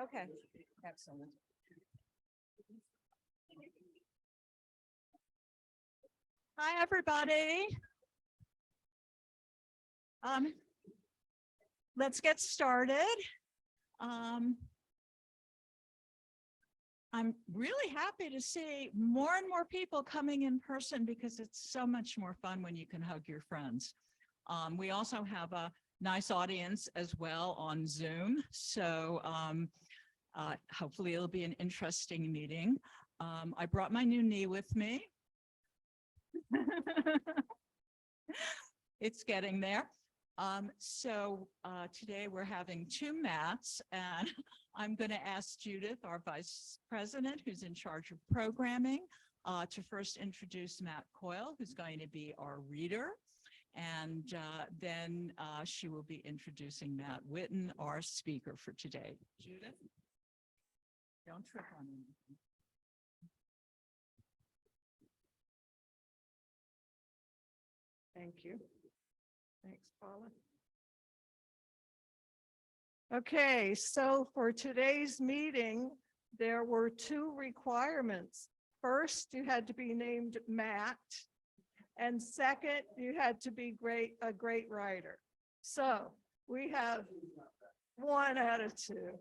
Okay, excellent. Hi, everybody. Let's get started. I'm really happy to see more and more people coming in person because it's so much more fun when you can hug your friends. We also have a nice audience as well on Zoom. So hopefully it'll be an interesting meeting. I brought my new knee with me. It's getting there. Today we're having two Matts, and I'm going to ask Judith, our vice president, who's in charge of programming, to first introduce Matt Coyle, who's going to be our reader. And then she will be introducing Matt Witten, our speaker for today. Judith, don't trip on anything. Thank you. Thanks, Paula. Okay, so for today's meeting, there were two requirements. First, you had to be named Matt, and second, you had to be a great writer. So we have 1 out of 2.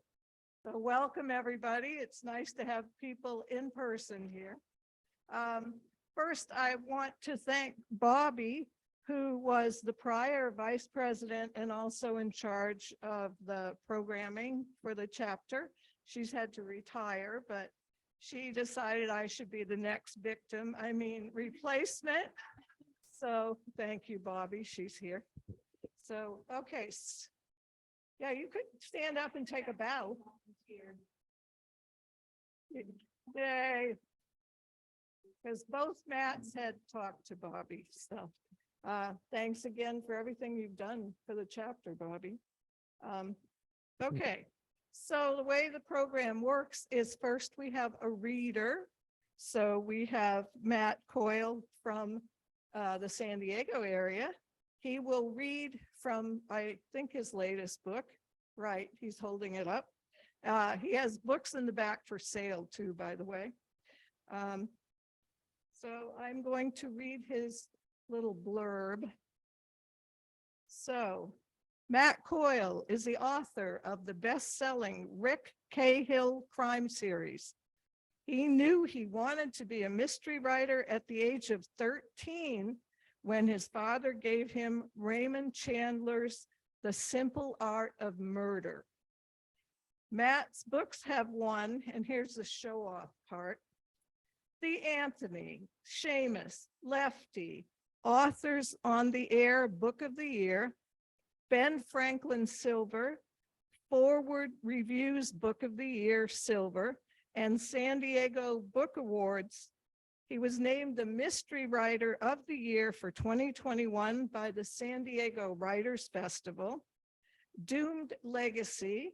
So welcome, everybody. It's nice to have people in person here. First, I want to thank Bobby, who was the prior vice president and also in charge of the programming for the chapter. She's had to retire, but she decided I should be the next replacement. So thank you, Bobby. She's here. So, okay. Yeah, you could stand up and take a bow. Yay. Because both Matts had talked to Bobby, so. Thanks again for everything you've done for the chapter, Bobby. Okay, so the way the program works is first we have a reader. So we have Matt Coyle from the San Diego area. He will read from, I think, his latest book. Right, he's holding it up. He has books in the back for sale too, by the way. So I'm going to read his little blurb. So, Matt Coyle is the author of the best-selling Rick Cahill crime series. He knew he wanted to be a mystery writer at the age of 13 when his father gave him Raymond Chandler's The Simple Art of Murder. Matt's books have won, and here's the show-off part, the Anthony, Seamus, Lefty, Authors on the Air Book of the Year, Ben Franklin Silver, Forward Reviews Book of the Year Silver, and San Diego Book Awards. He was named the Mystery Writer of the Year for 2021 by the San Diego Writers Festival. Doomed Legacy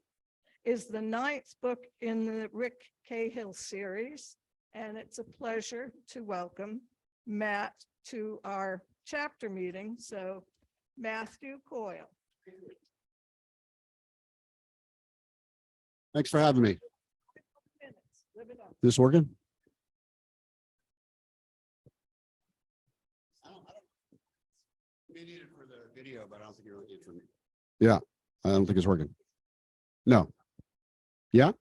is the 9th book in the Rick Cahill series, and it's a pleasure to welcome Matt to our chapter meeting. So Matthew Coyle. Thanks for having me. This working? We need it for the video, but I don't think you really need it for me. Yeah, I don't think it's working. No. Yeah?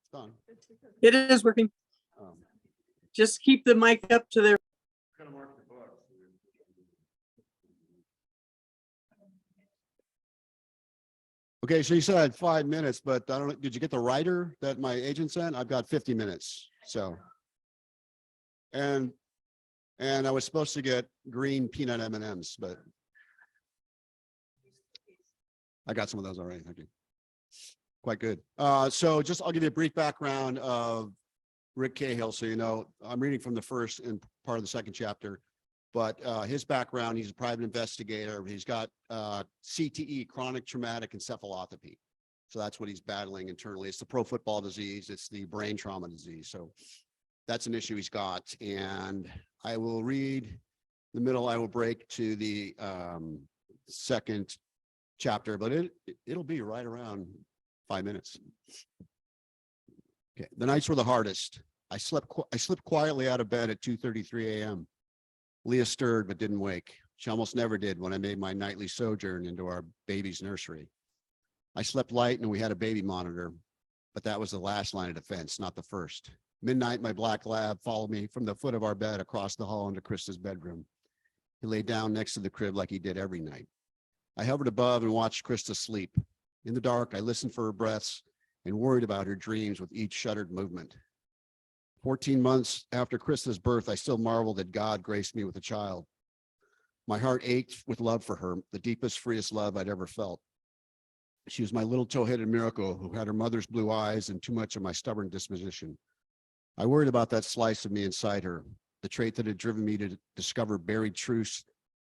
It's done. It is working. Just keep the mic up to their. Okay, so you said I had 5 minutes, but I don't know, did you get the writer that my agent sent? I've got 50 minutes, so. And I was supposed to get green peanut M&Ms, but I got some of those already, thank you. Quite good. So just, I'll give you a brief background of Rick Cahill. So, you know, I'm reading from the first and part of the second chapter, but his background, he's a private investigator. He's got CTE, chronic traumatic encephalopathy. So that's what he's battling internally. It's the pro football disease. It's the brain trauma disease. So that's an issue he's got. And I will read the middle. I will break to the second chapter, but it'll be right around 5 minutes. Okay, the nights were the hardest. I slipped quietly out of bed at 2:33 a.m. Leah stirred but didn't wake. She almost never did when I made my nightly sojourn into our baby's nursery. I slept light and we had a baby monitor, but that was the last line of defense, not the first. Midnight, my black lab followed me from the foot of our bed across the hall into Krista's bedroom. He lay down next to the crib like he did every night. I hovered above and watched Krista sleep. In the dark, I listened for her breaths and worried about her dreams with each shuddered movement. 14 months after Krista's birth, I still marveled that God graced me with a child. My heart ached with love for her, the deepest, freest love I'd ever felt. She was my little toe-headed miracle who had her mother's blue eyes and too much of my stubborn disposition. I worried about that slice of me inside her, the trait that had driven me to discover buried truths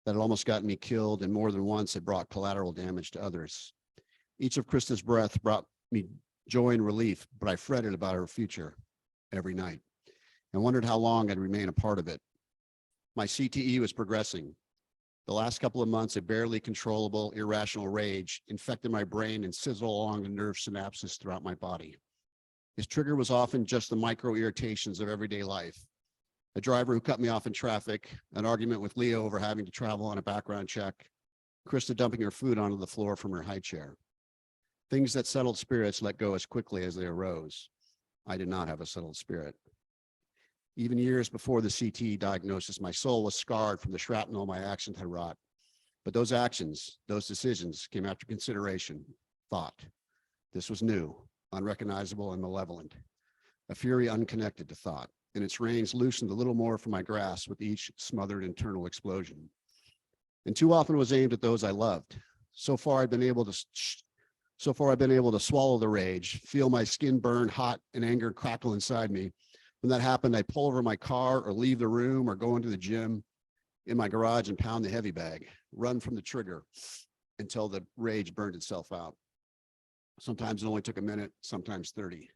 that had almost gotten me killed and more than once had brought collateral damage to others. Each of Krista's breath brought me joy and relief, but I fretted about her future every night and wondered how long I'd remain a part of it. My CTE was progressing. The last couple of months, a barely controllable, irrational rage infected my brain and sizzled along the nerve synapses throughout my body. His trigger was often just the micro irritations of everyday life. A driver who cut me off in traffic, an argument with Leah over having to travel on a background check, Krista dumping her food onto the floor from her high chair. Things that settled spirits let go as quickly as they arose. I did not have a settled spirit. Even years before the CTE diagnosis, my soul was scarred from the shrapnel my actions had wrought. But those actions, those decisions came after consideration, thought. This was new, unrecognizable, and malevolent, a fury unconnected to thought, and its reins loosened a little more from my grasp with each smothered internal explosion. And too often was aimed at those I loved. So far, I've been able to swallow the rage, feel my skin burn hot and anger crackle inside me. When that happened, I'd pull over my car or leave the room or go into the gym in my garage and pound the heavy bag, run from the trigger until the rage burned itself out. Sometimes it only took a minute, sometimes 30.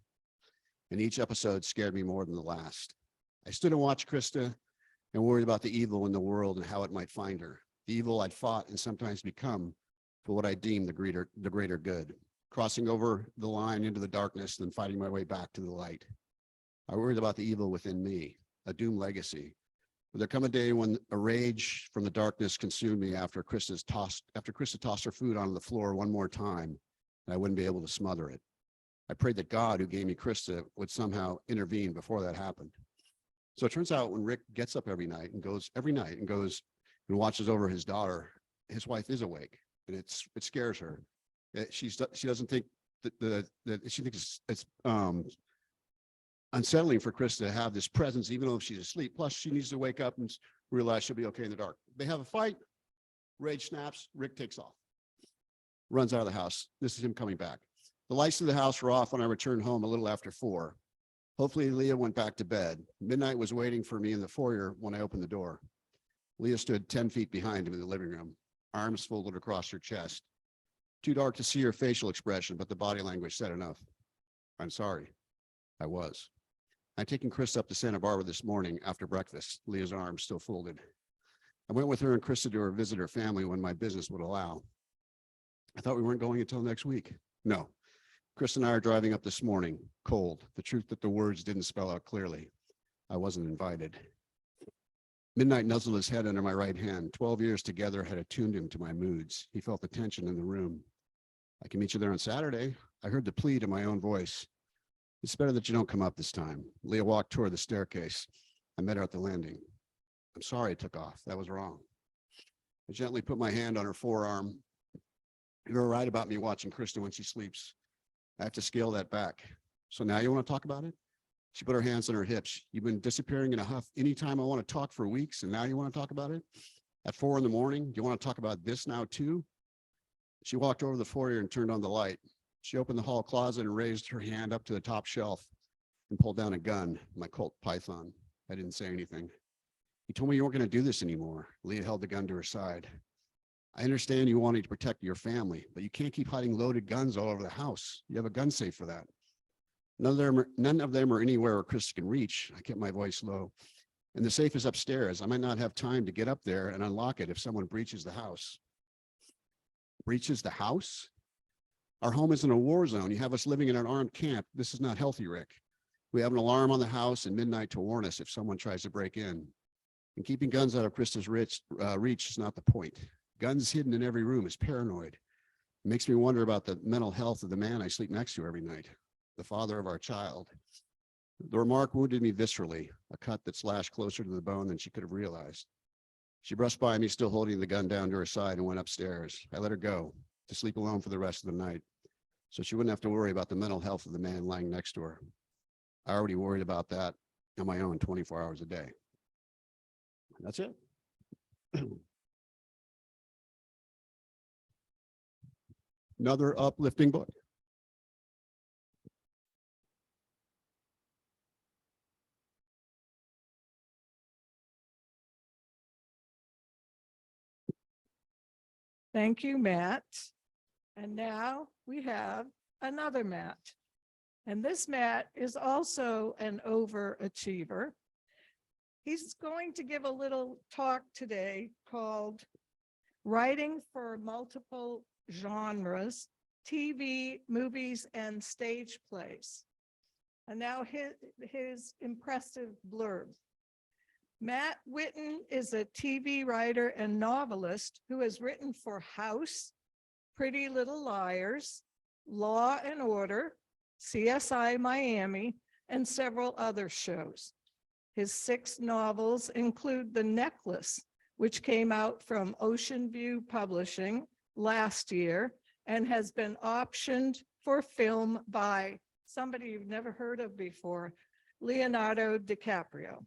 And each episode scared me more than the last. I stood and watched Krista and worried about the evil in the world and how it might find her. The evil I'd fought and sometimes become for what I deemed the greater good, crossing over the line into the darkness, then fighting my way back to the light. I worried about the evil within me, a doomed legacy. Would there come a day when a rage from the darkness consumed me after Krista tossed her food onto the floor one more time, and I wouldn't be able to smother it? I prayed that God, who gave me Krista, would somehow intervene before that happened. So it turns out when Rick gets up every night and goes and watches over his daughter, his wife is awake, and it scares her. She doesn't think that she thinks it's unsettling for Krista to have this presence, even though she's asleep. Plus, she needs to wake up and realize she'll be okay in the dark. They have a fight, rage snaps, Rick takes off, runs out of the house. This is him coming back. The lights of the house were off when I returned home a little after 4. Hopefully, Leah went back to bed. Midnight was waiting for me in the foyer when I opened the door. Leah stood 10 feet behind him in the living room, arms folded across her chest. Too dark to see her facial expression, but the body language said enough. I'm sorry. I was. I'd taken Krista up to Santa Barbara this morning after breakfast, Leah's arms still folded. I went with her and Krista to visit her family when my business would allow. I thought we weren't going until next week. No. Krista and I are driving up this morning, cold, the truth that the words didn't spell out clearly. I wasn't invited. Midnight nuzzled his head under my right hand. 12 years together had attuned him to my moods. He felt the tension in the room. I can meet you there on Saturday. I heard the plead in my own voice. It's better that you don't come up this time. Leah walked toward the staircase. I met her at the landing. I'm sorry I took off. That was wrong. I gently put my hand on her forearm. You're right about me watching Krista when she sleeps. I have to scale that back. So now you want to talk about it? She put her hands on her hips. You've been disappearing in a huff anytime I want to talk for weeks, and now you want to talk about it? At 4 a.m, do you want to talk about this now too? She walked over the foyer and turned on the light. She opened the hall closet and raised her hand up to the top shelf and pulled down a gun, my Colt Python. I didn't say anything. You told me you weren't going to do this anymore. Leah held the gun to her side. I understand you wanting to protect your family, but you can't keep hiding loaded guns all over the house. You have a gun safe for that. None of them are anywhere where Krista can reach. I kept my voice low. And the safe is upstairs. I might not have time to get up there and unlock it if someone breaches the house. Breaches the house? Our home isn't a war zone. You have us living in an armed camp. This is not healthy, Rick. We have an alarm on the house at midnight to warn us if someone tries to break in. And keeping guns out of Krista's reach is not the point. Guns hidden in every room is paranoid. It makes me wonder about the mental health of the man I sleep next to every night, the father of our child. The remark wounded me viscerally, a cut that slashed closer to the bone than she could have realized. She brushed by me, still holding the gun down to her side, and went upstairs. I let her go to sleep alone for the rest of the night, so she wouldn't have to worry about the mental health of the man lying next to her. I already worried about that on my own 24 hours a day. That's it. Another uplifting book. Thank you, Matt. And now we have another Matt. And this Matt is also an overachiever. He's going to give a little talk today called Writing for Multiple Genres, TV, Movies, and Stage Plays. And now his impressive blurb. Matt Witten is a TV writer and novelist who has written for House, Pretty Little Liars, Law and Order, CSI Miami, and several other shows. His 6 novels include The Necklace, which came out from Ocean View Publishing last year and has been optioned for film by somebody you've never heard of before, Leonardo DiCaprio.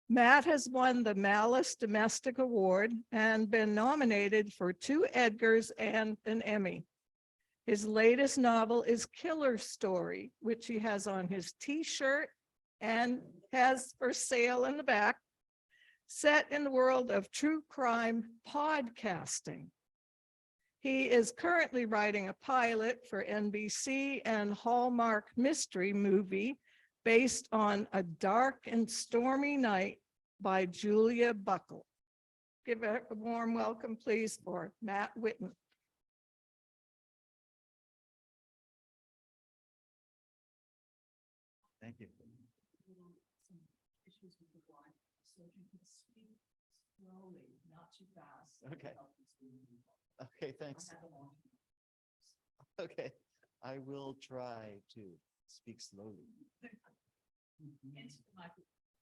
Matt has won the Malice Domestic Award and been nominated for 2 Edgars and an Emmy. His latest novel is Killer Story, which he has on his t-shirt and has for sale in the back, set in the world of true crime podcasting. He is currently writing a pilot for NBC and Hallmark mystery movie based on A Dark and Stormy Night by Julia Buckle. Give a warm welcome, please, for Matt Witten. Thank you. Okay. Okay, thanks. Okay, I will try to speak slowly.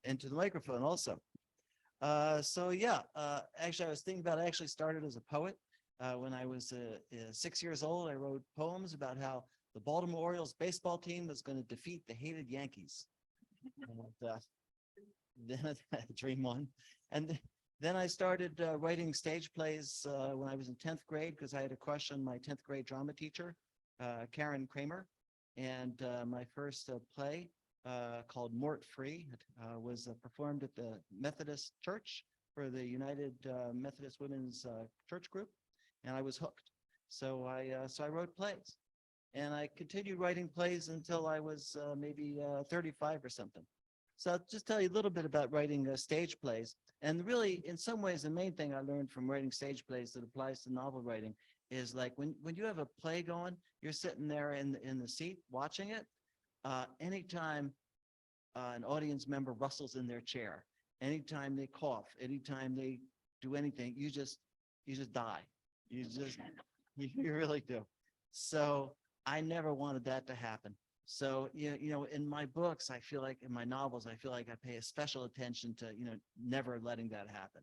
Into the microphone also. So yeah, actually I was thinking about, I actually started as a poet. When I was 6 years old, I wrote poems about how the Baltimore Orioles baseball team was going to defeat the hated Yankees. And, then dream one. And then I started writing stage plays when I was in 10th grade because I had a crush on my 10th grade drama teacher, Karen Kramer. And my first play called Mort Free was performed at the Methodist Church for the United Methodist Women's Church Group. And I was hooked. So I wrote plays. And I continued writing plays until I was maybe 35 or something. So I'll just tell you a little bit about writing stage plays. And really, in some ways, the main thing I learned from writing stage plays that applies to novel writing is like when you have a play going, you're sitting there in the seat watching it. Anytime an audience member rustles in their chair, anytime they cough, anytime they do anything, you just die. You really do. So I never wanted that to happen. So, in my books, I feel like in my novels, I feel like I pay a special attention to, never letting that happen.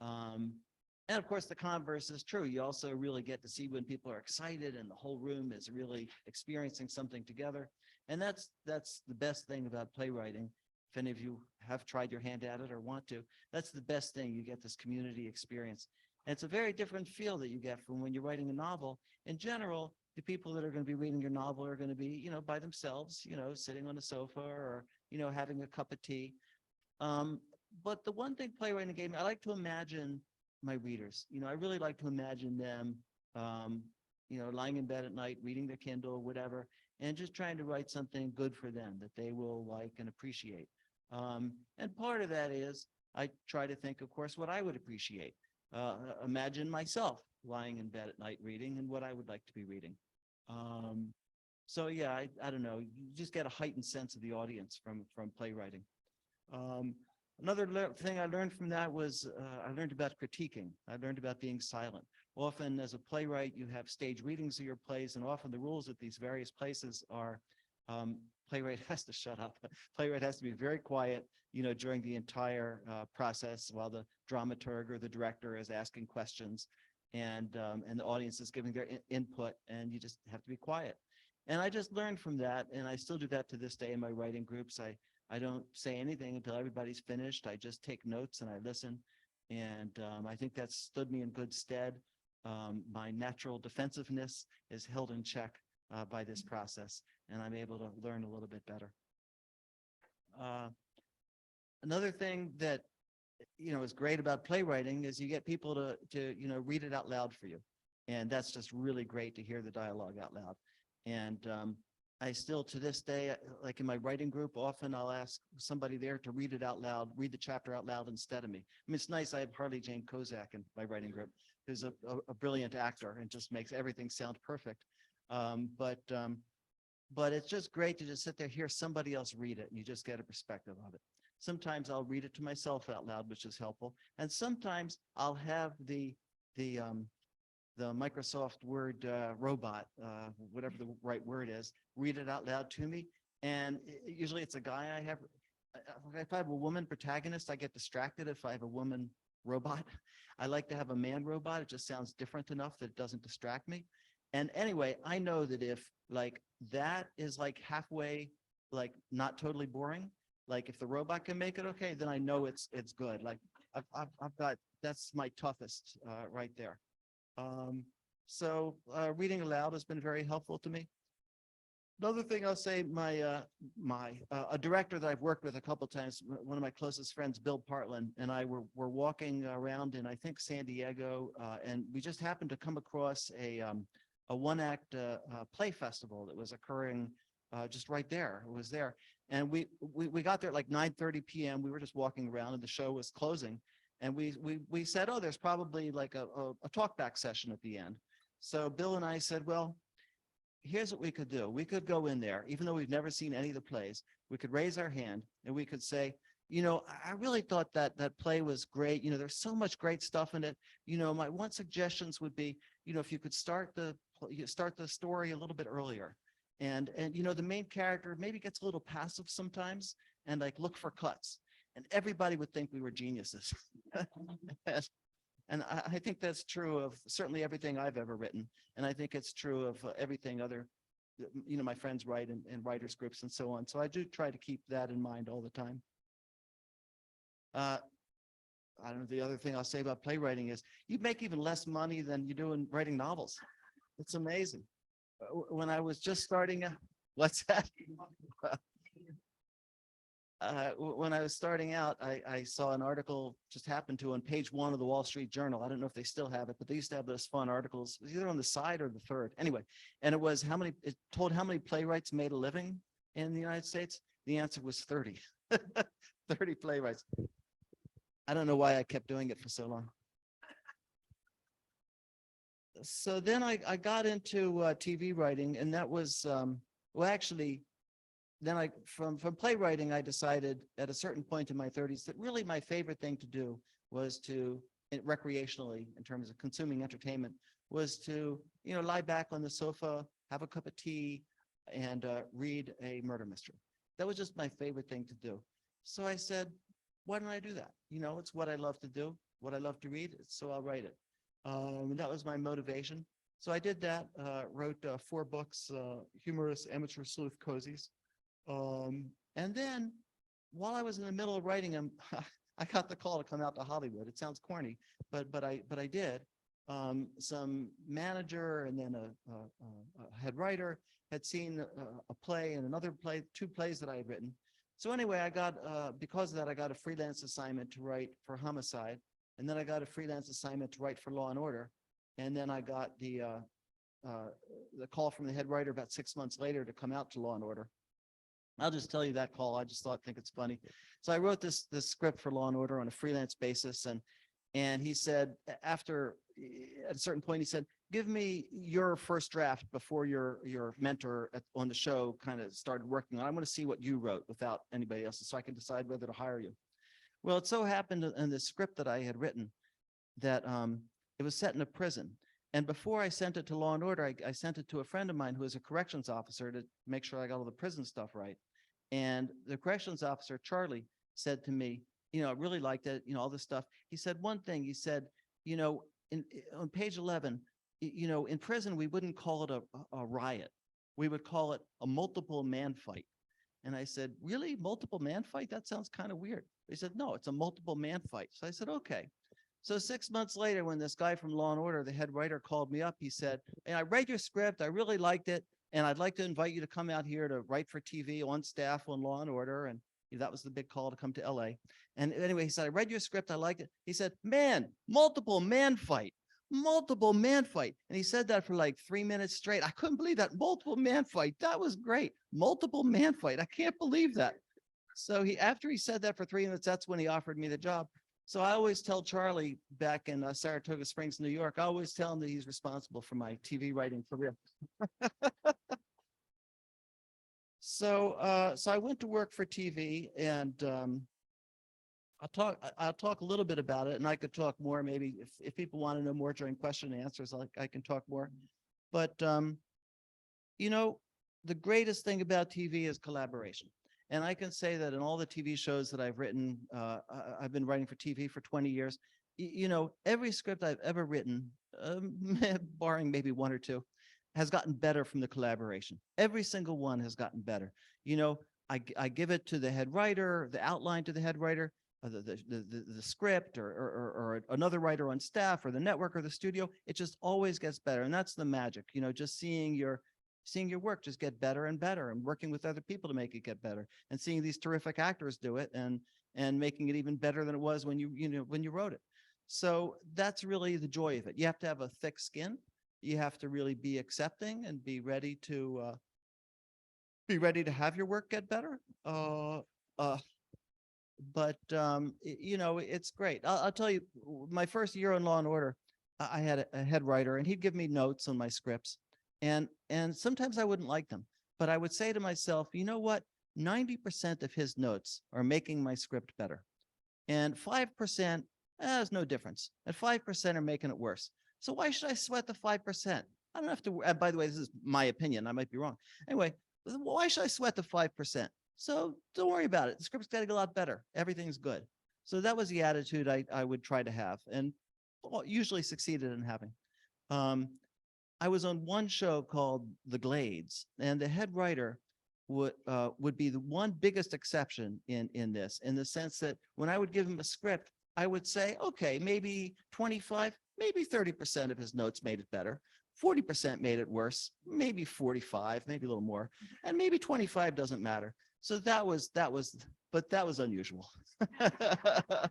And of course, the converse is true. You also really get to see when people are excited and the whole room is really experiencing something together. And that's the best thing about playwriting. If any of you have tried your hand at it or want to, that's the best thing. You get this community experience. And it's a very different feel that you get from when you're writing a novel. In general, the people that are going to be reading your novel are going to be, by themselves, sitting on a sofa or, having a cup of tea. But the one thing playwriting gave me, I like to imagine my readers. I really like to imagine them, lying in bed at night, reading their Kindle, whatever, and just trying to write something good for them that they will like and appreciate. And part of that is I try to think, of course, what I would appreciate. Imagine myself, lying in bed at night reading and what I would like to be reading. So yeah, I don't know. You just get a heightened sense of the audience from playwriting. Another thing I learned from that was I learned about critiquing. I learned about being silent. Often as a playwright, you have stage readings of your plays, and often the rules at these various places are playwright has to shut up. Playwright has to be very quiet, during the entire process while the dramaturg or the director is asking questions and the audience is giving their input, and you just have to be quiet. And I just learned from that, and I still do that to this day in my writing groups. I don't say anything until everybody's finished. I just take notes and I listen. And I think that's stood me in good stead. My natural defensiveness is held in check by this process, and I'm able to learn a little bit better. Another thing that, is great about playwriting is you get people to read it out loud for you. And that's just really great to hear the dialogue out loud. And I still, to this day, like in my writing group, often I'll ask somebody there to read it out loud, read the chapter out loud instead of me. I mean, it's nice. I have Harley Jane Kozak in my writing group, who's a brilliant actor and just makes everything sound perfect. But it's just great to just sit there, hear somebody else read it, and you just get a perspective of it. Sometimes I'll read it to myself out loud, which is helpful. And sometimes I'll have the Microsoft Word robot, whatever the right word is, read it out loud to me. And usually it's a guy I have. If I have a woman protagonist, I get distracted if I have a woman robot. I like to have a man robot. It just sounds different enough that it doesn't distract me. And anyway, I know that if like that is like halfway, like not totally boring, like if the robot can make it okay, then I know it's good. Like I've got, that's my toughest right there. So reading aloud has been very helpful to me. Another thing I'll say, a director that I've worked with a couple of times, one of my closest friends, Bill Partland, and I were walking around in, I think, San Diego, and we just happened to come across a one-act play festival that was occurring just right there. It was there. And we got there at like 9:30 p.m. We were just walking around and the show was closing. And we said, oh, there's probably like a talkback session at the end. So Bill and I said, well, here's what we could do. We could go in there, even though we've never seen any of the plays. We could raise our hand and we could say, I really thought that play was great. There's so much great stuff in it. My one suggestions would be, if you could start the story a little bit earlier. And the main character maybe gets a little passive sometimes and like look for cuts. And everybody would think we were geniuses. And I think that's true of certainly everything I've ever written. And I think it's true of everything other, my friends write in writers groups and so on. So I do try to keep that in mind all the time. I don't know, the other thing I'll say about playwriting is you make even less money than you do in writing novels. It's amazing. When I was just starting, what's that? When I was starting out, I saw an article just happened to on page 1 of the Wall Street Journal. I don't know if they still have it, but they used to have those fun articles. It was either on the side or the third. Anyway, and it told how many playwrights made a living in the United States. The answer was 30. 30 playwrights. I don't know why I kept doing it for so long. So then I got into TV writing, and that was, then from playwriting, I decided at a certain point in my 30s that really my favorite thing to do was to, recreationally, in terms of consuming entertainment, was to, lie back on the sofa, have a cup of tea, and read a murder mystery. That was just my favorite thing to do. So I said, why don't I do that? It's what I love to do, what I love to read, so I'll write it. And that was my motivation. So I did that, wrote 4 books, humorous amateur sleuth cozies. And then while I was in the middle of writing them, I got the call to come out to Hollywood. It sounds corny, but I did. Some manager and then a head writer had seen a play and another play, 2 plays that I had written. So anyway, I got, because of that, I got a freelance assignment to write for Homicide. And then I got a freelance assignment to write for Law and Order. And then I got the call from the head writer about 6 months later to come out to Law and Order. I'll just tell you that call. I just think it's funny. So I wrote this script for Law and Order on a freelance basis. And And he said, after at a certain point, he said, give me your first draft before your mentor on the show kind of started working on. I want to see what you wrote without anybody else's so I can decide whether to hire you. Well, it so happened in the script that I had written that it was set in a prison. And before I sent it to Law and Order, I sent it to a friend of mine who is a corrections officer to make sure I got all the prison stuff right. And the corrections officer, Charlie, said to me, I really liked it, all this stuff. He said one thing, he said, on page 11, in prison, we wouldn't call it a riot. We would call it a multiple man fight. And I said, really? Multiple man fight? That sounds kind of weird. He said, no, it's a multiple man fight. So I said, okay. So 6 months later, when this guy from Law and Order, the head writer, called me up, he said, and I read your script, I really liked it, and I'd like to invite you to come out here to write for TV on staff on Law and Order. And that was the big call to come to LA. And anyway, he said, I read your script, I liked it. He said, man, multiple man fight. Multiple man fight. And he said that for like 3 minutes straight. I couldn't believe that. Multiple man fight. That was great. Multiple man fight. I can't believe that. So after he said that for 3 minutes, that's when he offered me the job. So I always tell Charlie back in Saratoga Springs, New York, I always tell him that he's responsible for my TV writing career. So I went to work for TV, and I'll talk a little bit about it, and I could talk more maybe if people want to know more during question and answers, I can talk more. But the greatest thing about TV is collaboration. And I can say that in all the TV shows that I've written, I've been writing for TV for 20 years. Every script I've ever written, barring maybe one or two, has gotten better from the collaboration. Every single one has gotten better. I give it to the head writer, the outline to the head writer, the script or another writer on staff or the network or the studio. It just always gets better. And that's the magic, just seeing your work just get better and better, and working with other people to make it get better, and seeing these terrific actors do it and making it even better than it was when you wrote it. So that's really the joy of it. You have to have a thick skin. You have to really be accepting and be ready to have your work get better. But it's great. I'll tell you, my first year on Law and Order, I had a head writer, and he'd give me notes on my scripts. And sometimes I wouldn't like them, but I would say to myself, you know what? 90% of his notes are making my script better. And 5%, there's no difference. And 5% are making it worse. So why should I sweat the 5%? I don't have to, by the way, this is my opinion. I might be wrong. Anyway, why should I sweat the 5%? So don't worry about it. The script's got to get a lot better. Everything's good. So that was the attitude I would try to have, and usually succeeded in having. I was on one show called The Glades, and the head writer would be the one biggest exception in this, in the sense that when I would give him a script, I would say, okay, maybe 25, maybe 30% of his notes made it better. 40% made it worse, maybe 45, maybe a little more, and maybe 25 doesn't matter. So that was unusual. That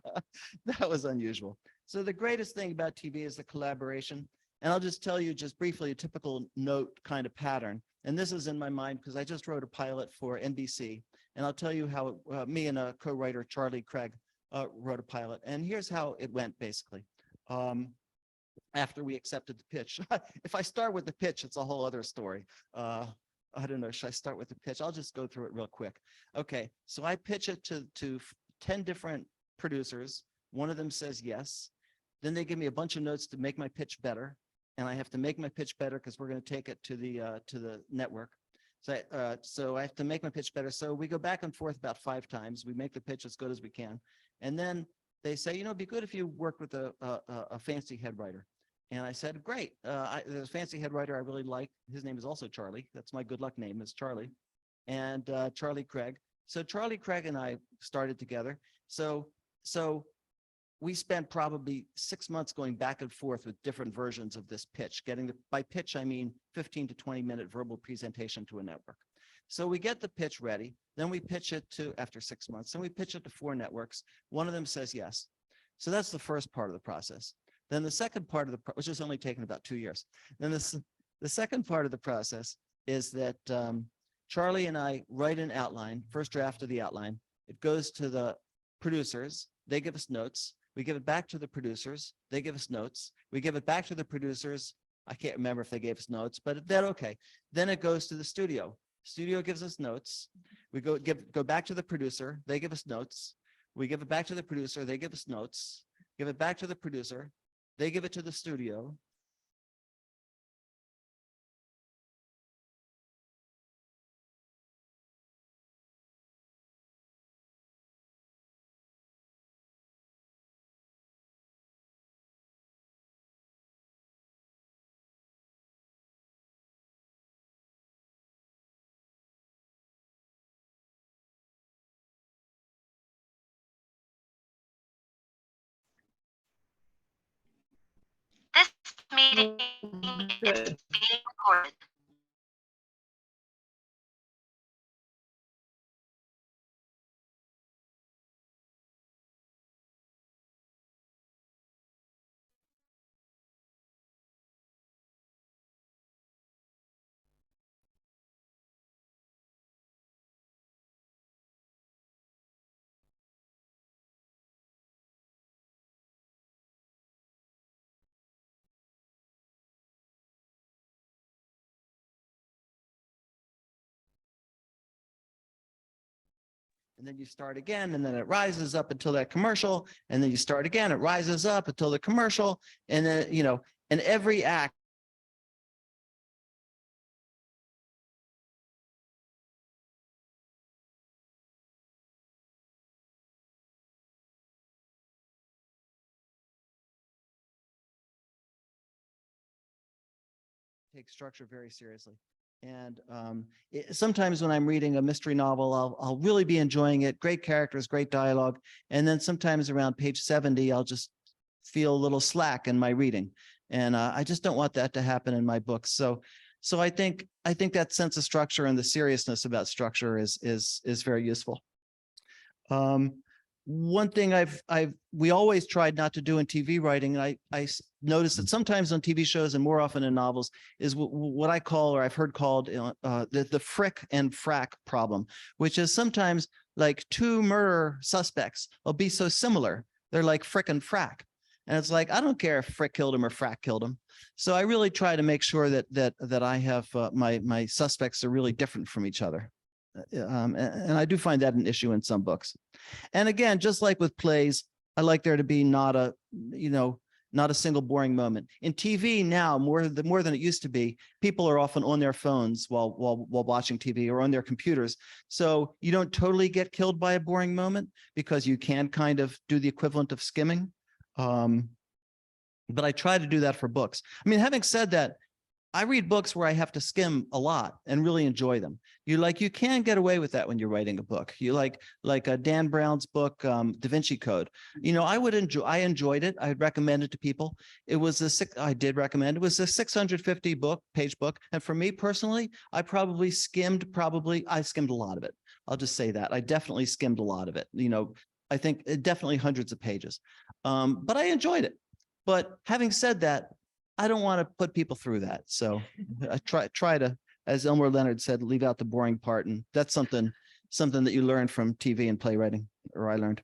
was unusual. So the greatest thing about TV is the collaboration. And I'll just tell you just briefly a typical note kind of pattern. And this is in my mind because I just wrote a pilot for NBC. And I'll tell you how me and a co-writer, Charlie Craig, wrote a pilot. And here's how it went, basically. After we accepted the pitch. If I start with the pitch, it's a whole other story. I don't know, should I start with the pitch? I'll just go through it real quick. Okay, so I pitch it to 10 different producers. One of them says yes. Then they give me a bunch of notes to make my pitch better. And I have to make my pitch better because we're going to take it to the network. So I have to make my pitch better. So we go back and forth about 5 times. We make the pitch as good as we can. And then they say, it'd be good if you worked with a fancy head writer. And I said, great. There's a fancy head writer I really like. His name is also Charlie. That's my good luck name, is Charlie. And Charlie Craig. So Charlie Craig and I started together. So we spent probably 6 months going back and forth with different versions of this pitch. By pitch, I mean 15 to 20 minute verbal presentation to a network. So we get the pitch ready. Then we pitch it to, after 6 months, then we pitch it to 4 networks. One of them says yes. So that's the first part of the process. Then the second part of which has only taken about 2 years. Then the second part of the process is that Charlie and I write an outline, first draft of the outline. It goes to the producers. They give us notes. We give it back to the producers. They give us notes. We give it back to the producers. I can't remember if they gave us notes, but then okay. Then it goes to the studio. Studio gives us notes. We go back to the producer. They give us notes. We give it back to the producer. They give us notes. Give it back to the producer. They give it to the studio. This meeting is Good. being recorded. And then you start again, and then it rises up until that commercial, and then you start again, it rises up until the commercial, and then, and every act takes structure very seriously. And sometimes when I'm reading a mystery novel, I'll really be enjoying it. Great characters, great dialogue. And then sometimes around page 70, I'll just feel a little slack in my reading. And I just don't want that to happen in my books. So I think that sense of structure and the seriousness about structure is very useful. One thing we always tried not to do in TV writing, and I noticed that sometimes on TV shows and more often in novels, is what I call, or I've heard called, the frick and frack problem, which is sometimes like two murder suspects will be so similar. They're like frick and frack. And it's like, I don't care if Frick killed him or Frack killed him. So I really try to make sure that I have my suspects are really different from each other. And I do find that an issue in some books. And again, just like with plays, I like there to be not a single boring moment. In TV now, more than it used to be, people are often on their phones while watching TV or on their computers. So you don't totally get killed by a boring moment because you can kind of do the equivalent of skimming. But I try to do that for books. I mean, having said that, I read books where I have to skim a lot and really enjoy them. You can get away with that when you're writing a book. You like Dan Brown's book, Da Vinci Code. I enjoyed it. I'd recommend it to people. I did recommend it. It was a 650 page book. And for me personally, I skimmed a lot of it. I'll just say that. I definitely skimmed a lot of it. I think definitely hundreds of pages. But I enjoyed it. But having said that, I don't want to put people through that. So I try to, as Elmore Leonard said, leave out the boring part. And that's something that you learn from TV and playwriting, or I learned.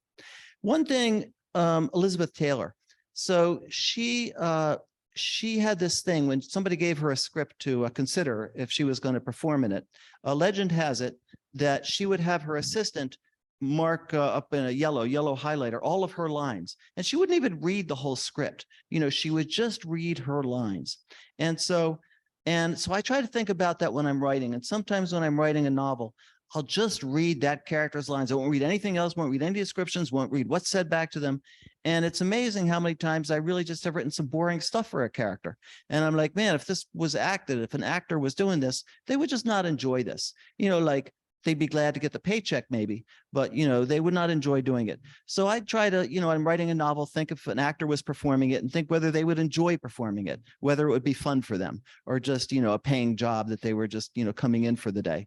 One thing, Elizabeth Taylor. So she had this thing when somebody gave her a script to consider if she was going to perform in it. A legend has it that she would have her assistant mark up in a yellow highlighter all of her lines, and she wouldn't even read the whole script. She would just read her lines. And so I try to think about that when I'm writing. And sometimes when I'm writing a novel, I'll just read that character's lines. I won't read anything else, won't read any descriptions, won't read what's said back to them. And it's amazing how many times I really just have written some boring stuff for a character. And I'm like, man, if this was acted, if an actor was doing this, they would just not enjoy this. Like, they'd be glad to get the paycheck maybe, but they would not enjoy doing it. So I try to, I'm writing a novel, think if an actor was performing it and think whether they would enjoy performing it, whether it would be fun for them or just, a paying job that they were just, coming in for the day.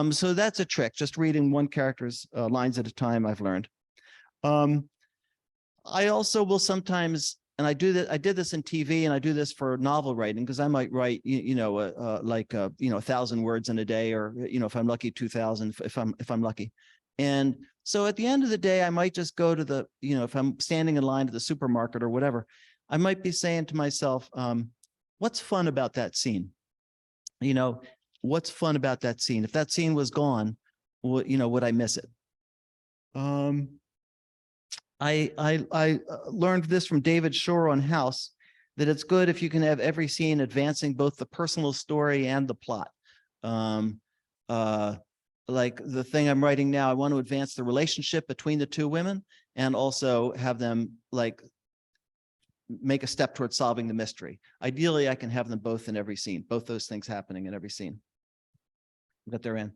So that's a trick, just reading one character's lines at a time, I've learned. I also will sometimes, and I did this in TV, and I do this for novel writing, because I might write, 1,000 words in a day, or, if I'm lucky, 2,000, if I'm lucky. And So at the end of the day, I might just go to the, if I'm standing in line to the supermarket or whatever, I might be saying to myself, what's fun about that scene? What's fun about that scene? If that scene was gone, would I miss it? I learned this from David Shore on House, that it's good if you can have every scene advancing both the personal story and the plot. Like the thing I'm writing now, I want to advance the relationship between the two women and also have them like make a step towards solving the mystery. Ideally, I can have them both in every scene, both those things happening in every scene that they're in.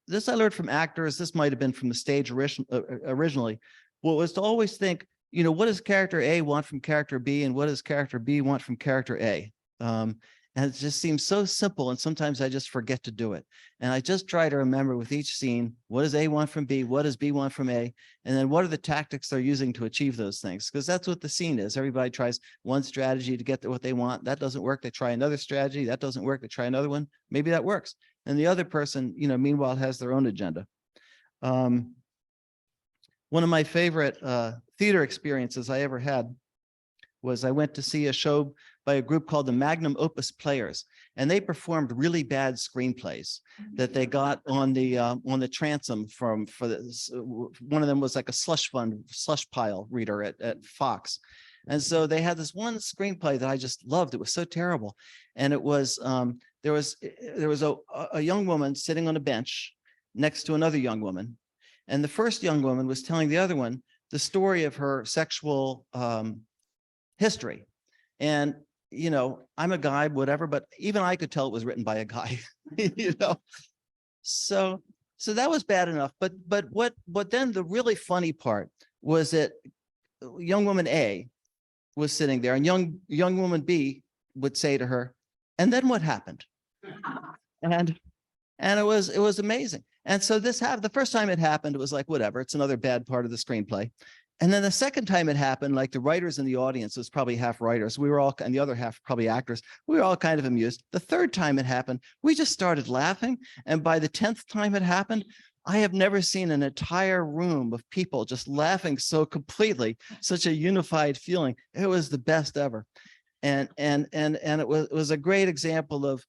This I learned from actors. This might have been from the stage originally. What was to always think, what does character A want from character B, and what does character B want from character A? And it just seems so simple, and sometimes I just forget to do it. And I just try to remember with each scene, what does A want from B? What does B want from A? And then what are the tactics they're using to achieve those things? Because that's what the scene is. Everybody tries one strategy to get to what they want. That doesn't work. They try another strategy. That doesn't work. They try another one. Maybe that works. And the other person, meanwhile, has their own agenda. One of my favorite theater experiences I ever had was I went to see a show by a group called the Magnum Opus Players, and they performed really bad screenplays that they got on the transom one of them was like a slush pile reader at Fox. And so they had this one screenplay that I just loved. It was so terrible. And it was, there was a young woman sitting on a bench next to another young woman. And the first young woman was telling the other one the story of her sexual history. And, I'm a guy, whatever, but even I could tell it was written by a guy, So that was bad enough. But what then the really funny part was that young woman A was sitting there, and young woman B would say to her, "And then what happened?" And it was amazing. And so this happened. The first time it happened, it was like, whatever, it's another bad part of the screenplay. And then the second time it happened, like the writers in the audience was probably half writers. We were all, and the other half probably actors. We were all kind of amused. The third time it happened, we just started laughing. And by the 10th time it happened, I have never seen an entire room of people just laughing so completely, such a unified feeling. It was the best ever. And it was a great example of,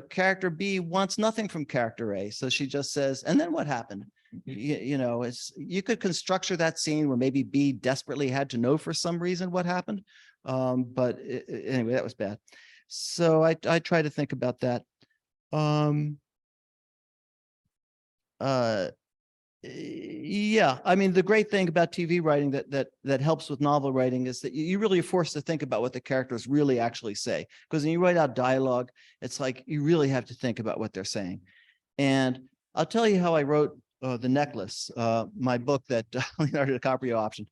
character B wants nothing from character A. So she just says, and then what happened? You could constructure that scene where maybe B desperately had to know for some reason what happened. But anyway, that was bad. So I try to think about that. Yeah, I mean, the great thing about TV writing that helps with novel writing is that you really are forced to think about what the characters really actually say. Because when you write out dialogue, it's like you really have to think about what they're saying. And I'll tell you how I wrote The Necklace, my book that Leonardo DiCaprio optioned.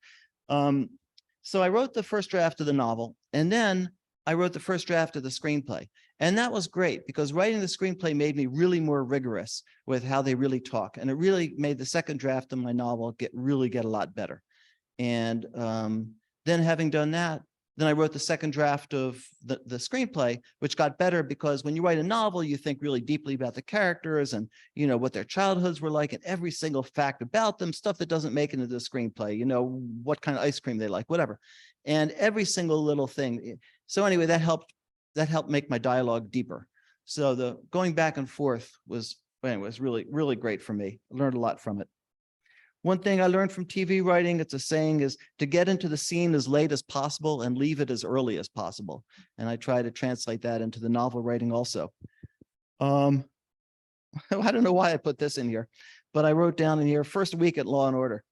So I wrote the first draft of the novel, and then I wrote the first draft of the screenplay. And that was great because writing the screenplay made me really more rigorous with how they really talk. And it really made the second draft of my novel get a lot better. And then having done that, then I wrote the second draft of the screenplay, which got better because when you write a novel, you think really deeply about the characters and, what their childhoods were like and every single fact about them, stuff that doesn't make it into the screenplay, what kind of ice cream they like, whatever. And every single little thing. So anyway, that helped make my dialogue deeper. So the going back and forth was really, really great for me. I learned a lot from it. One thing I learned from TV writing, it's a saying, is to get into the scene as late as possible and leave it as early as possible. And I try to translate that into the novel writing also. I don't know why I put this in here, but I wrote down in here, first week at Law and Order.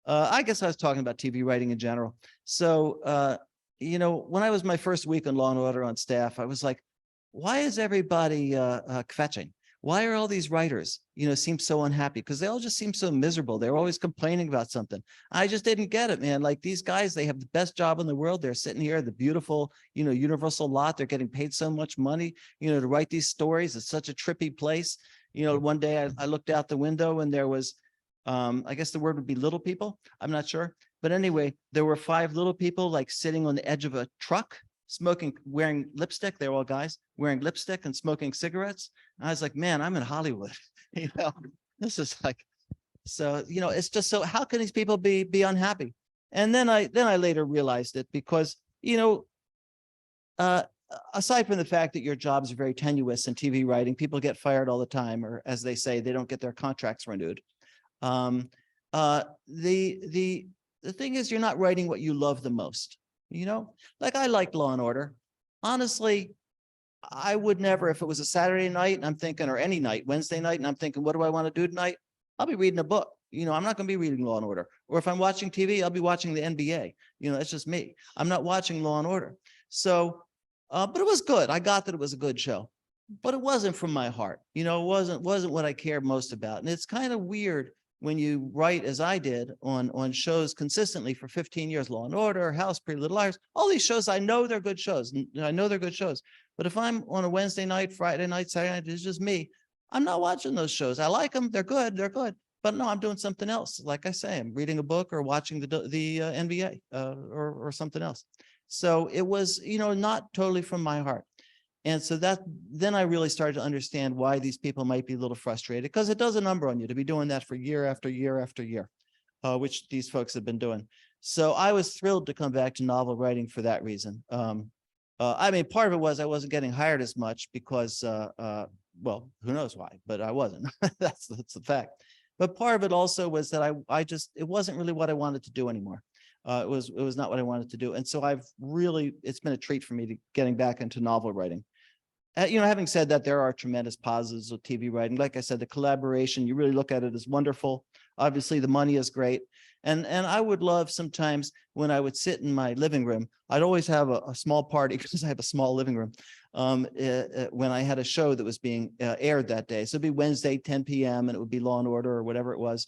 I guess I was talking about TV writing in general. So, when I was my first week on Law and Order on staff, I was like, why is everybody kvetching? Why are all these writers, seem so unhappy? Because they all just seem so miserable. They're always complaining about something. I just didn't get it, man. Like these guys, they have the best job in the world. They're sitting here, the beautiful, Universal lot. They're getting paid so much money, to write these stories. It's such a trippy place. One day I looked out the window and there was, I guess the word would be little people. I'm not sure. But anyway, there were 5 little people like sitting on the edge of a truck, wearing lipstick. They're all guys wearing lipstick and smoking cigarettes. And I was like, man, I'm in Hollywood. This is like, So, it's just so how can these people be unhappy? And then I later realized it because, uh, aside from the fact that your jobs are very tenuous in TV writing, people get fired all the time, or as they say, they don't get their contracts renewed. Um, the thing is, you're not writing what you love the most. Like I like Law and Order. Honestly, I would never, if it was a Saturday night and I'm thinking, or any night, Wednesday night, and I'm thinking, what do I want to do tonight? I'll be reading a book. I'm not going to be reading Law and Order. Or if I'm watching TV, I'll be watching the NBA. That's just me. I'm not watching Law and Order. So, but it was good. I got that it was a good show, but it wasn't from my heart. It wasn't what I cared most about. And it's kind of weird when you write, as I did, on shows consistently for 15 years, Law and Order, House, Pretty Little Liars, all these shows, I know they're good shows. I know they're good shows. But if I'm on a Wednesday night, Friday night, Saturday night, it's just me, I'm not watching those shows. I like them. They're good. But no, I'm doing something else. Like I say, I'm reading a book or watching the NBA or something else. So it was, not totally from my heart. And so then I really started to understand why these people might be a little frustrated, because it does a number on you to be doing that for year after year after year, which these folks have been doing. So I was thrilled to come back to novel writing for that reason. I mean, part of it was I wasn't getting hired as much because, well, who knows why, but I wasn't. That's the fact. But part of it also was that it wasn't really what I wanted to do anymore. It was not what I wanted to do. And so it's been a treat for me to getting back into novel writing. Having said that, there are tremendous positives with TV writing. Like I said, the collaboration, you really look at it as wonderful. Obviously, the money is great. And I would love sometimes when I would sit in my living room, I'd always have a small party because I have a small living room when I had a show that was being aired that day. So it'd be Wednesday, 10 p.m. and it would be Law and Order or whatever it was.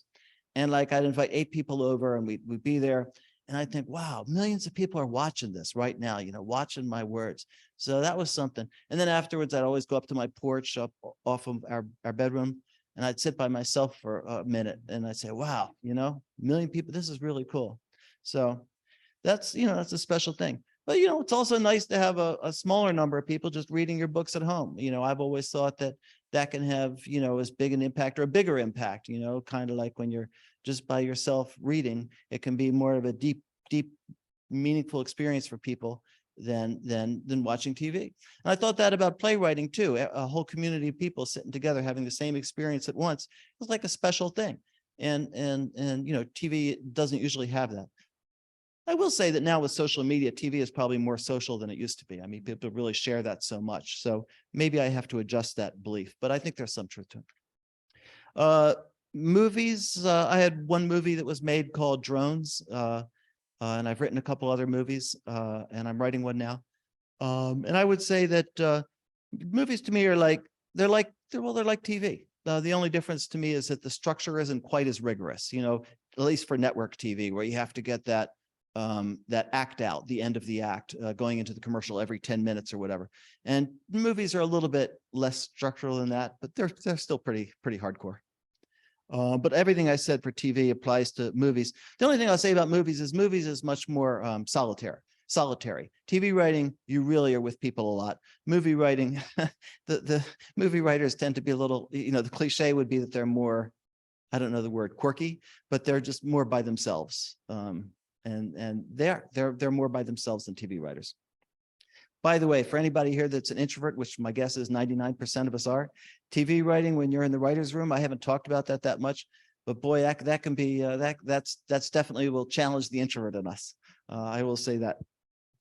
And like I'd invite 8 people over and we'd be there. And I think, wow, millions of people are watching this right now, watching my words. So that was something. And then afterwards, I'd always go up to my porch up off of our bedroom, and I'd sit by myself for a minute and I'd say, wow, a million people, this is really cool. So that's a special thing. But, it's also nice to have a smaller number of people just reading your books at home. I've always thought that can have, as big an impact or a bigger impact, kind of like when you're just by yourself reading, it can be more of a deep, meaningful experience for people than watching TV. And I thought that about playwriting too. A whole community of people sitting together having the same experience at once was like a special thing. And TV doesn't usually have that. I will say that now with social media, TV is probably more social than it used to be. I mean, people really share that so much. So maybe I have to adjust that belief, but I think there's some truth to it. Movies, I had one movie that was made called Drones, and I've written a couple other movies, and I'm writing one now. And I would say that movies to me are they're like TV. The only difference to me is that the structure isn't quite as rigorous, at least for network TV, where you have to get that act out, the end of the act, going into the commercial every 10 minutes or whatever. And movies are a little bit less structural than that, but they're still pretty hardcore. But everything I said for TV applies to movies. The only thing I'll say about movies is much more solitary. TV writing, you really are with people a lot. Movie writing, the movie writers tend to be a little, the cliche would be that they're more, I don't know the word, quirky, but they're just more by themselves. And they're more by themselves than TV writers. By the way, for anybody here that's an introvert, which my guess is 99% of us are, TV writing, when you're in the writer's room, I haven't talked about that much, but boy, that can be, that's definitely will challenge the introvert in us. I will say that,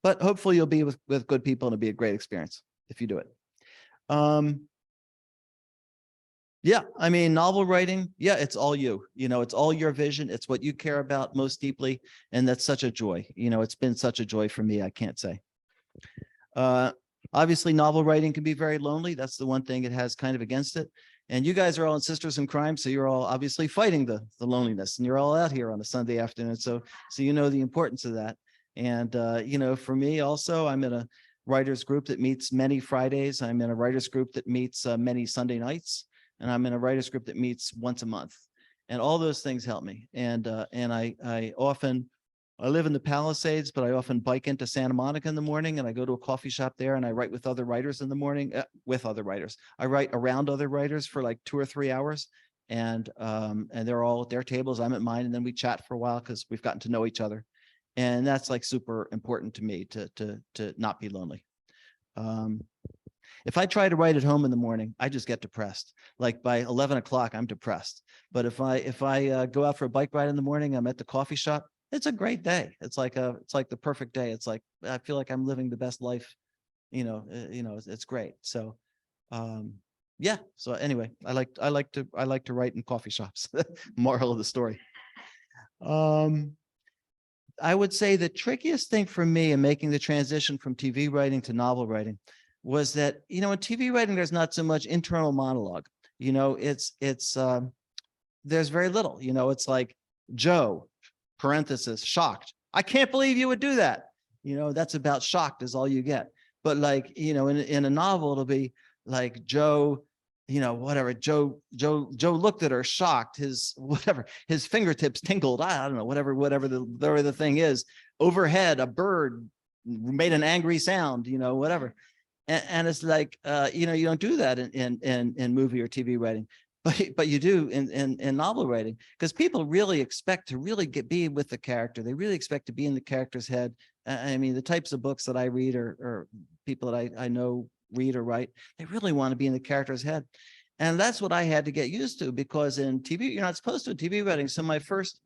but hopefully you'll be with good people and it'll be a great experience if you do it. Yeah, I mean, novel writing, yeah, it's all you, it's all your vision. It's what you care about most deeply. And that's such a joy. It's been such a joy for me, I can't say. Obviously, novel writing can be very lonely. That's the one thing it has kind of against it. And you guys are all in Sisters in Crime, so you're all obviously fighting the loneliness, and you're all out here on a Sunday afternoon. So you know the importance of that. And for me also, I'm in a writers group that meets many Fridays. I'm in a writers group that meets many Sunday nights, and I'm in a writers group that meets once a month. And all those things help me. And I live in the Palisades, but I often bike into Santa Monica in the morning, and I go to a coffee shop there and I write with other writers in the morning, with other writers. I write around other writers for like 2 or 3 hours. and they're all at their tables, I'm at mine, and then we chat for a while because we've gotten to know each other. And that's like super important to me to not be lonely. If I try to write at home in the morning, I just get depressed. Like by 11 o'clock, I'm depressed. But if I go out for a bike ride in the morning, I'm at the coffee shop. It's a great day. It's like the perfect day. It's like, I feel like I'm living the best life. It's great. So, yeah. So anyway, I like to write in coffee shops. Moral of the story. I would say the trickiest thing for me in making the transition from TV writing to novel writing was that, in TV writing, there's not so much internal monologue. There's very little, it's like Joe, parenthesis, shocked. I can't believe you would do that. That's about shocked is all you get. But like, in a novel, it'll be like Joe, whatever, Joe looked at her shocked, his fingertips tingled. I don't know, whatever the thing is. Overhead, a bird made an angry sound, whatever. And it's like, you don't do that in movie or TV writing, but you do in novel writing, because people really expect to really be with the character. They really expect to be in the character's head. I mean, the types of books that I read or people that I know read or write, they really want to be in the character's head. And that's what I had to get used to, because in TV, you're not supposed to in TV writing. So my first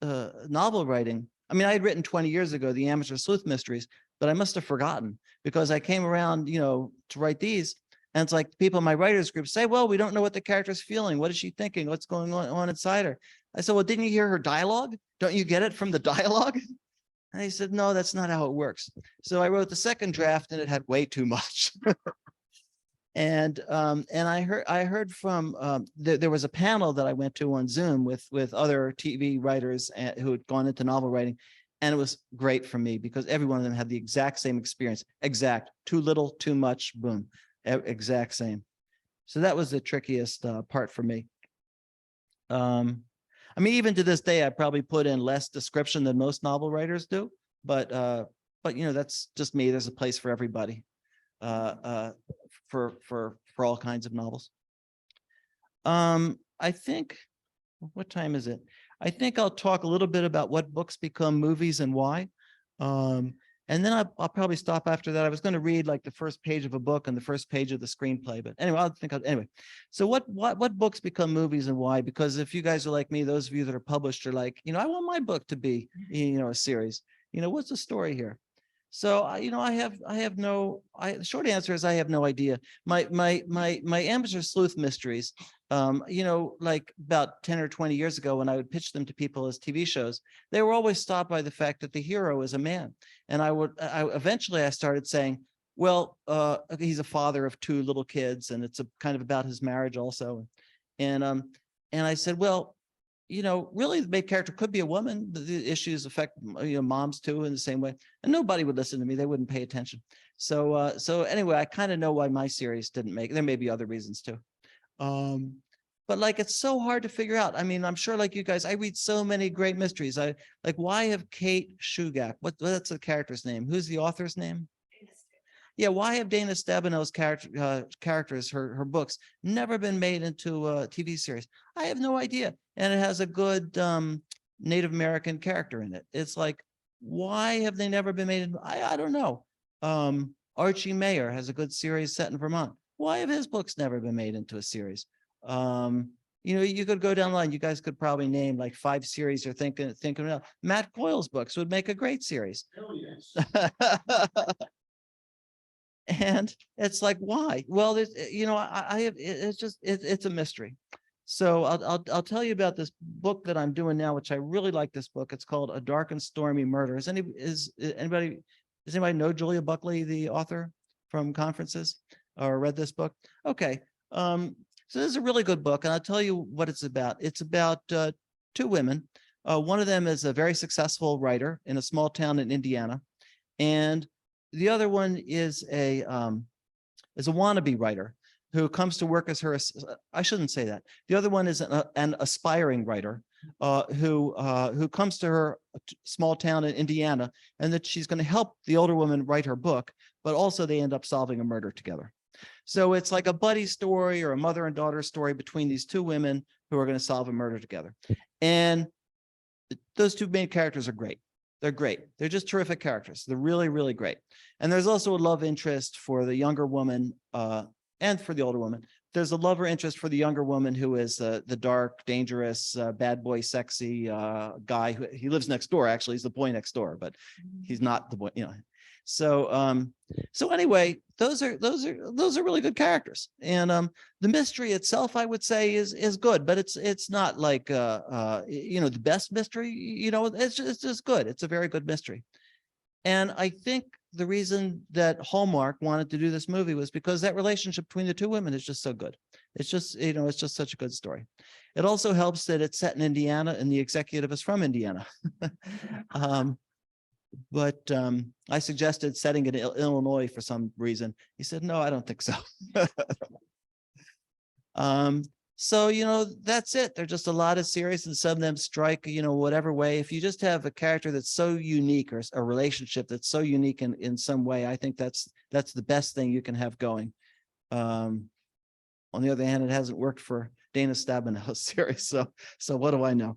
novel writing, I mean, I had written 20 years ago, the Amateur Sleuth Mysteries, but I must have forgotten because I came around, to write these. And it's like people in my writers group say, well, we don't know what the character's feeling. What is she thinking? What's going on inside her? I said, well, didn't you hear her dialogue? Don't you get it from the dialogue? And he said, no, that's not how it works. So I wrote the second draft and it had way too much. And I heard from there was a panel that I went to on Zoom with other TV writers who had gone into novel writing, and it was great for me because every one of them had the exact same experience. Exact, too little, too much, boom, exact same. So that was the trickiest part for me. I mean, even to this day, I probably put in less description than most novel writers do, but that's just me. There's a place for everybody. For all kinds of novels. I think, what time is it? I think I'll talk a little bit about what books become movies and why. And then I'll probably stop after that. I was going to read like the first page of a book and the first page of the screenplay, but anyway, anyway. So what books become movies and why? Because if you guys are like me, those of you that are published are like, I want my book to be, a series. What's the story here? So the short answer is I have no idea. My Amateur Sleuth Mysteries, like about 10 or 20 years ago when I would pitch them to people as TV shows, they were always stopped by the fact that the hero is a man. And eventually I started saying, well, he's a father of 2 little kids, and it's a kind of about his marriage also. And I said, well, really the main character could be a woman. The issues affect, moms too in the same way. And nobody would listen to me. They wouldn't pay attention. So anyway, I kind of know why my series didn't make it. There may be other reasons too. But like, it's so hard to figure out. I mean, I'm sure like you guys, I read so many great mysteries. Why have Kate Shugak? What's the character's name? Who's the author's name? Yeah, why have Dana Stabeno's characters, her books, never been made into a TV series? I have no idea. And it has a good Native American character in it. It's like, why have they never been made? I don't know. Archie Mayer has a good series set in Vermont. Why have his books never been made into a series? You could go down the line. You guys could probably name like 5 series you're thinking about. Matt Coyle's books would make a great series. Oh, yes. And it's like, why? Well, it's a mystery. So I'll tell you about this book that I'm doing now, which I really like this book. It's called A Dark and Stormy Murder. Does anybody know Julia Buckley, the author from conferences, or read this book? Okay. So this is a really good book, and I'll tell you what it's about. It's about 2 women. One of them is a very successful writer in a small town in Indiana, and the other one is a wannabe writer who comes to work as her. I shouldn't say that. The other one is an aspiring writer who comes to her small town in Indiana, and that she's going to help the older woman write her book, but also they end up solving a murder together. So it's like a buddy story or a mother and daughter story between these two women who are going to solve a murder together. And those two main characters are great. They're great. They're just terrific characters. They're really, really great. And there's also a love interest for the younger woman and for the older woman. There's a lover interest for the younger woman who is the dark, dangerous, bad boy, sexy guy. He lives next door. Actually, he's the boy next door, but he's not the boy. You know. So anyway, those are really good characters. And the mystery itself, I would say, is good, but it's not like the best mystery. It's just good. It's a very good mystery. And I think the reason that Hallmark wanted to do this movie was because that relationship between the two women is just so good. It's just such a good story. It also helps that it's set in Indiana and the executive is from Indiana. But I suggested setting it in Illinois for some reason. He said, no, I don't think so. So, that's it. There's just a lot of series and some of them strike, whatever way. If you just have a character that's so unique or a relationship that's so unique in some way, I think that's the best thing you can have going. On the other hand, it hasn't worked for Dana Stabenow series. So what do I know?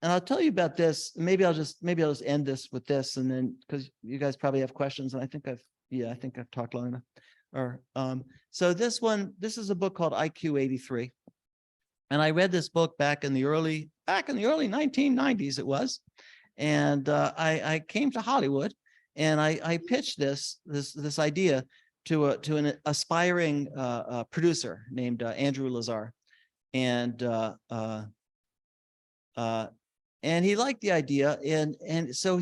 And I'll tell you about this. Maybe I'll just end this with this, and then because you guys probably have questions, and I think I've talked long enough. So this is a book called IQ 83, and I read this book back in the early 1990s. It was, and I came to Hollywood, and I pitched this idea to an aspiring producer named Andrew Lazar, and he liked the idea, and so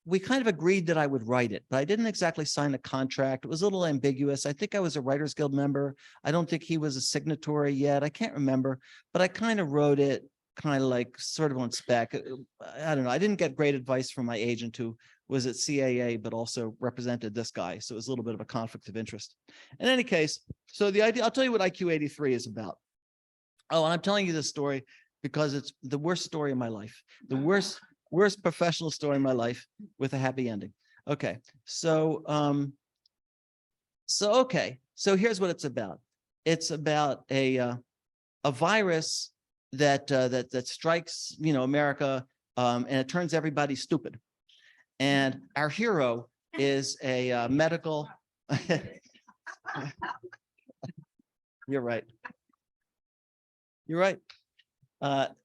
we kind of agreed that I would write it, but I didn't exactly sign a contract. It was a little ambiguous. I think I was a Writers Guild member. I don't think he was a signatory yet. I can't remember, but I kind of wrote it kind of like sort of on spec. I don't know. I didn't get great advice from my agent who was at CAA, but also represented this guy. So it was a little bit of a conflict of interest. In any case, so the idea, I'll tell you what IQ 83 is about. Oh, and I'm telling you this story because it's the worst story of my life. The worst professional story in my life with a happy ending. Okay. So here's what it's about. It's about a virus that strikes, America, and it turns everybody stupid. And our hero is a medical. You're right. You're right.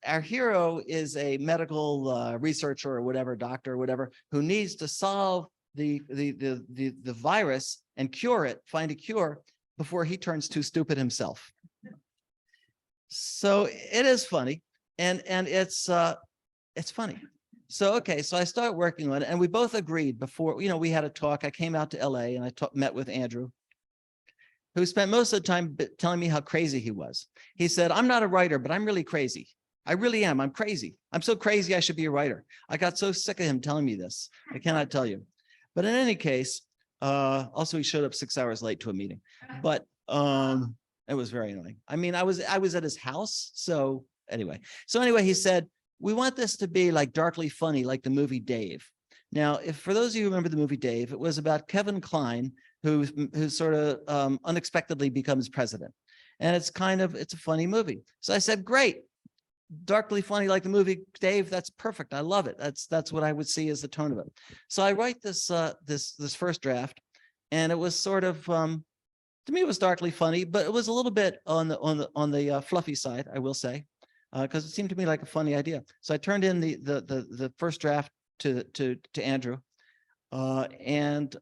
Our hero is a medical researcher or whatever, doctor or whatever, who needs to solve the virus and cure it, find a cure before he turns too stupid himself. So it is funny, and it's funny. So I started working on it, and we both agreed before, we had a talk. I came out to LA and I met with Andrew, who spent most of the time telling me how crazy he was. He said, I'm not a writer, but I'm really crazy. I really am. I'm crazy. I'm so crazy I should be a writer. I got so sick of him telling me this. I cannot tell you. But in any case, also he showed up 6 hours late to a meeting. But it was very annoying. I mean, I was at his house. So anyway, he said, we want this to be like darkly funny, like the movie Dave. Now, if for those of you who remember the movie Dave, it was about Kevin Kline, who sort of unexpectedly becomes president. And it's a funny movie. So I said, great, darkly funny like the movie Dave. That's perfect. I love it. That's what I would see as the tone of it. So I write this first draft, and it was sort of, to me, it was darkly funny, but it was a little bit on the fluffy side, I will say, because it seemed to me like a funny idea. So I turned in the first draft to Andrew, and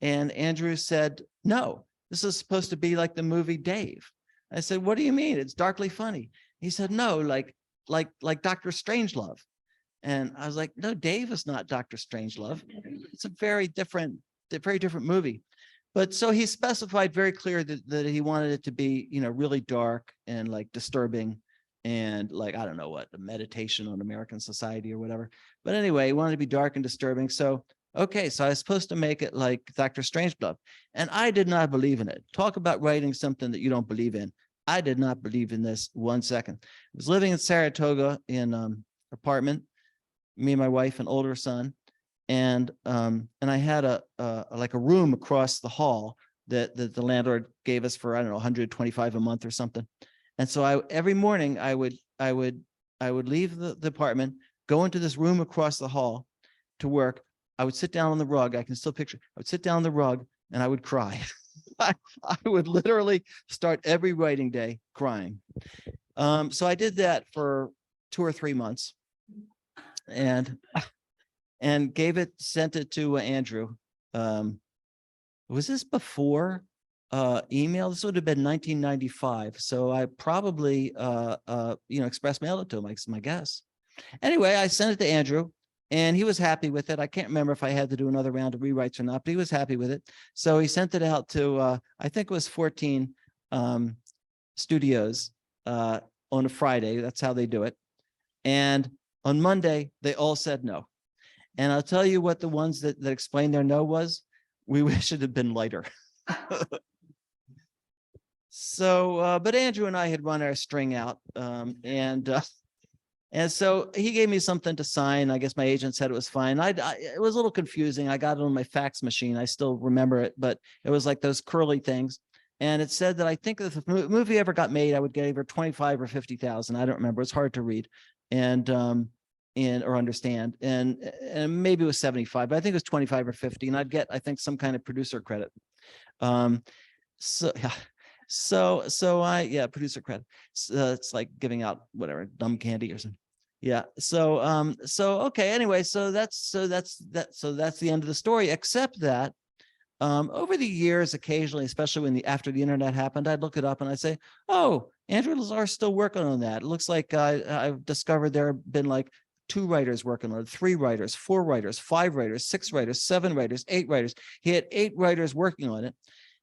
Andrew said, no, this is supposed to be like the movie Dave. I said, what do you mean? It's darkly funny. He said, no, like Dr. Strangelove. And I was like, no, Dave is not Dr. Strangelove. It's a very different movie. But so he specified very clear that he wanted it to be, really dark and like disturbing and like, I don't know what, a meditation on American society or whatever. But anyway, he wanted to be dark and disturbing. So okay, so I was supposed to make it like Dr. Strangelove, and I did not believe in it. Talk about writing something that you don't believe in. I did not believe in this 1 second. I was living in Saratoga in apartment, me and my wife and older son, and I had a like a room across the hall that the landlord gave us for, I don't know, 125 a month or something. And so every morning I would leave the apartment, go into this room across the hall to work. I would sit down on the rug. I can still picture. I would sit down on the rug and I would cry. I would literally start every writing day crying. So I did that for 2 or 3 months, and sent it to Andrew. Was this before email? This would have been 1995. So I probably express mailed it to him, my guess. Anyway, I sent it to Andrew and he was happy with it. I can't remember if I had to do another round of rewrites or not, but he was happy with it. So he sent it out to I think it was 14 studios on a Friday. That's how they do it. And on Monday, they all said no. And I'll tell you what the ones that explained their no was. We wish it had been lighter. So, but Andrew and I had run our string out, and so he gave me something to sign. I guess my agent said it was fine. It was a little confusing. I got it on my fax machine. I still remember it, but it was like those curly things. And it said that I think if the movie ever got made, I would get either 25 or 50,000. I don't remember. It's hard to read and or understand. And maybe it was 75, but I think it was 25 or 50. And I'd get, I think, some kind of producer credit. So producer credit. It's like giving out whatever, dumb candy or something. Yeah. So okay. Anyway, so that's the end of the story, except that over the years, occasionally, especially after the internet happened, I'd look it up and I'd say, oh, Andrew Lazar's still working on that. It looks like I've discovered there have been like 2 writers working on it, 3 writers, 4 writers, 5 writers, 6 writers, 7 writers, 8 writers. He had 8 writers working on it.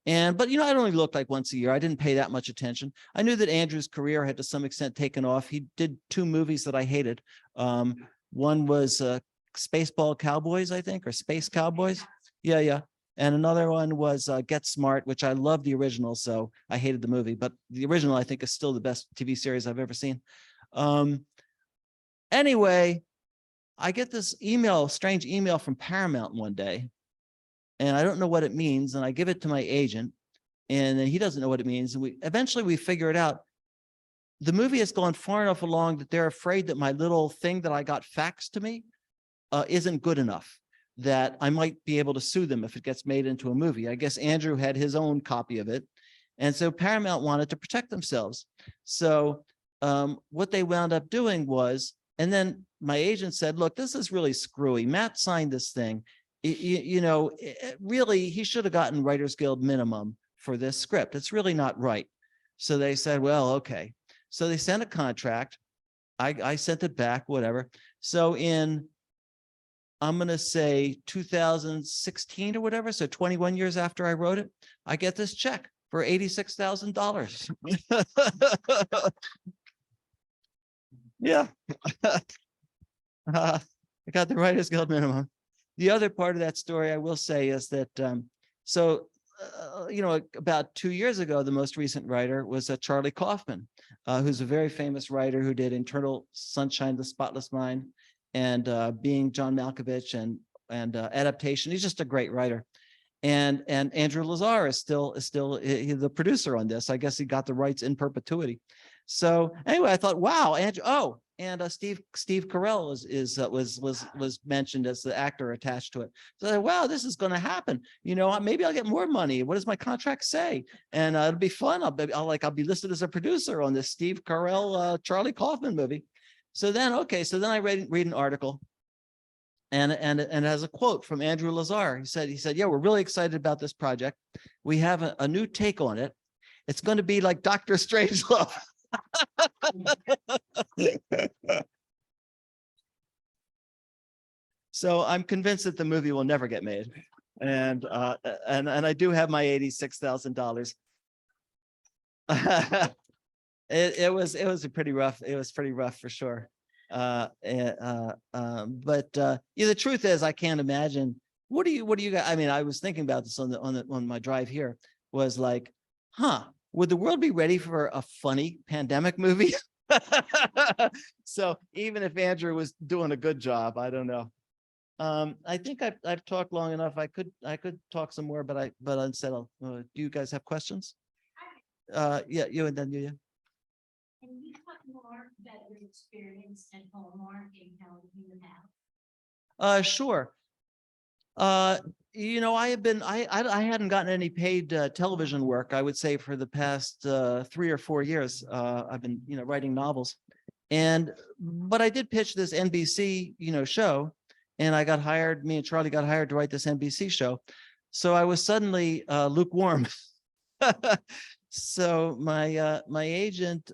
But I'd only look like once a year. I didn't pay that much attention. I knew that Andrew's career had to some extent taken off. He did 2 movies that I hated. One was Spaceball Cowboys, I think, or Space Cowboys. Yeah. And another one was Get Smart, which I love the original, so I hated the movie. But the original, I think, is still the best TV series I've ever seen. Anyway, I get this strange email from Paramount one day, and I don't know what it means. And I give it to my agent, and then he doesn't know what it means. And we eventually figure it out. The movie has gone far enough along that they're afraid that my little thing that I got faxed to me isn't good enough, that I might be able to sue them if it gets made into a movie. I guess Andrew had his own copy of it. And so Paramount wanted to protect themselves. So what they wound up doing was, and then my agent said, look, this is really screwy. Matt signed this thing. Really, he should have gotten Writers Guild minimum for this script. It's really not right. So they said, well, okay. So they sent a contract. I sent it back, whatever. So I'm going to say 2016 or whatever. So 21 years after I wrote it, I get this check for $86,000. Yeah. I got the Writers Guild minimum. The other part of that story I will say is that, about 2 years ago, the most recent writer was Charlie Kaufman, who's a very famous writer who did Eternal Sunshine, The Spotless Mind, and Being John Malkovich and Adaptation. He's just a great writer. And Andrew Lazar is still the producer on this. I guess he got the rights in perpetuity. So anyway, I thought, wow, Andrew. Oh, and Steve Carell was mentioned as the actor attached to it. So I thought, wow, this is going to happen. Maybe I'll get more money. What does my contract say? And it'll be fun. I'll be listed as a producer on this Steve Carell Charlie Kaufman movie. So then I read an article, and it has a quote from Andrew Lazar. He said, yeah, we're really excited about this project. We have a new take on it. It's going to be like Dr. Strangelove. So I'm convinced that the movie will never get made, and I do have my $86,000. It was pretty rough. It was pretty rough for sure. But the truth is, I can't imagine. What do you guys? I mean, I was thinking about this on my drive here. Was like, would the world be ready for a funny pandemic movie? So even if Andrew was doing a good job, I don't know. I think I've talked long enough. I could talk some more, but instead do you guys have questions? Yeah, you and then you. Yeah. Can you talk more about your experience at Hallmark and how you have? Sure. You know, I hadn't gotten any paid television work, I would say, for the past 3 or 4 years. I've been, writing novels. But I did pitch this NBC, show, and I got hired, me and Charlie got hired to write this NBC show. So I was suddenly lukewarm. So my agent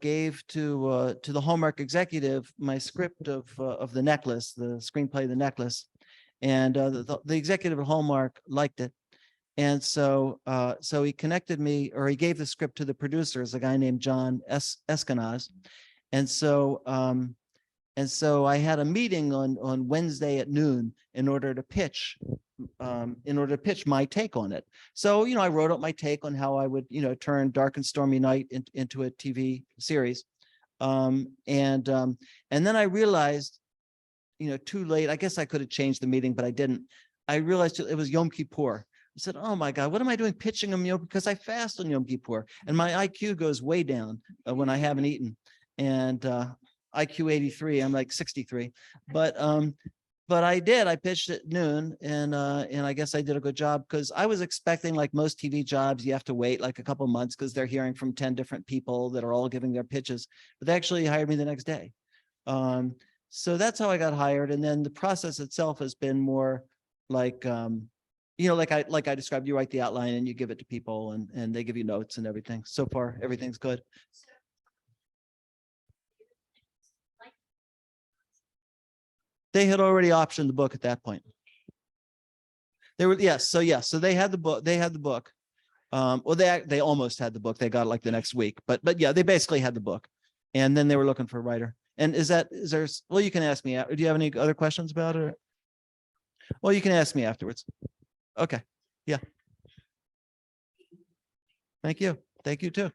gave to the Hallmark executive my script of The Necklace, the screenplay The Necklace. And the executive at Hallmark liked it. And so he connected me, or he gave the script to the producers, a guy named John Eskenazi. And so I had a meeting on Wednesday at noon in order to pitch my take on it. So, I wrote up my take on how I would, turn Dark and Stormy Night into a TV series. And then I realized, too late. I guess I could have changed the meeting, but I didn't. I realized it was Yom Kippur. I said, oh my God, what am I doing pitching them? Because I fast on Yom Kippur and my IQ goes way down when I haven't eaten. And IQ 83, I'm like 63. But I did. I pitched at noon, and I guess I did a good job, because I was expecting, like most TV jobs, you have to wait like a couple months because they're hearing from 10 different people that are all giving their pitches. But they actually hired me the next day. So that's how I got hired. And then the process itself has been more like, like I described, you write the outline and you give it to people, and they give you notes and everything. So far, everything's good. They had already optioned the book at that point. They were, yes. So they had the book. Well, they almost had the book. They got it like the next week, but yeah, they basically had the book, and then they were looking for a writer. And well, you can ask me. Do you have any other questions about it? Well, you can ask me afterwards. Okay. Yeah. Thank you. Thank you too.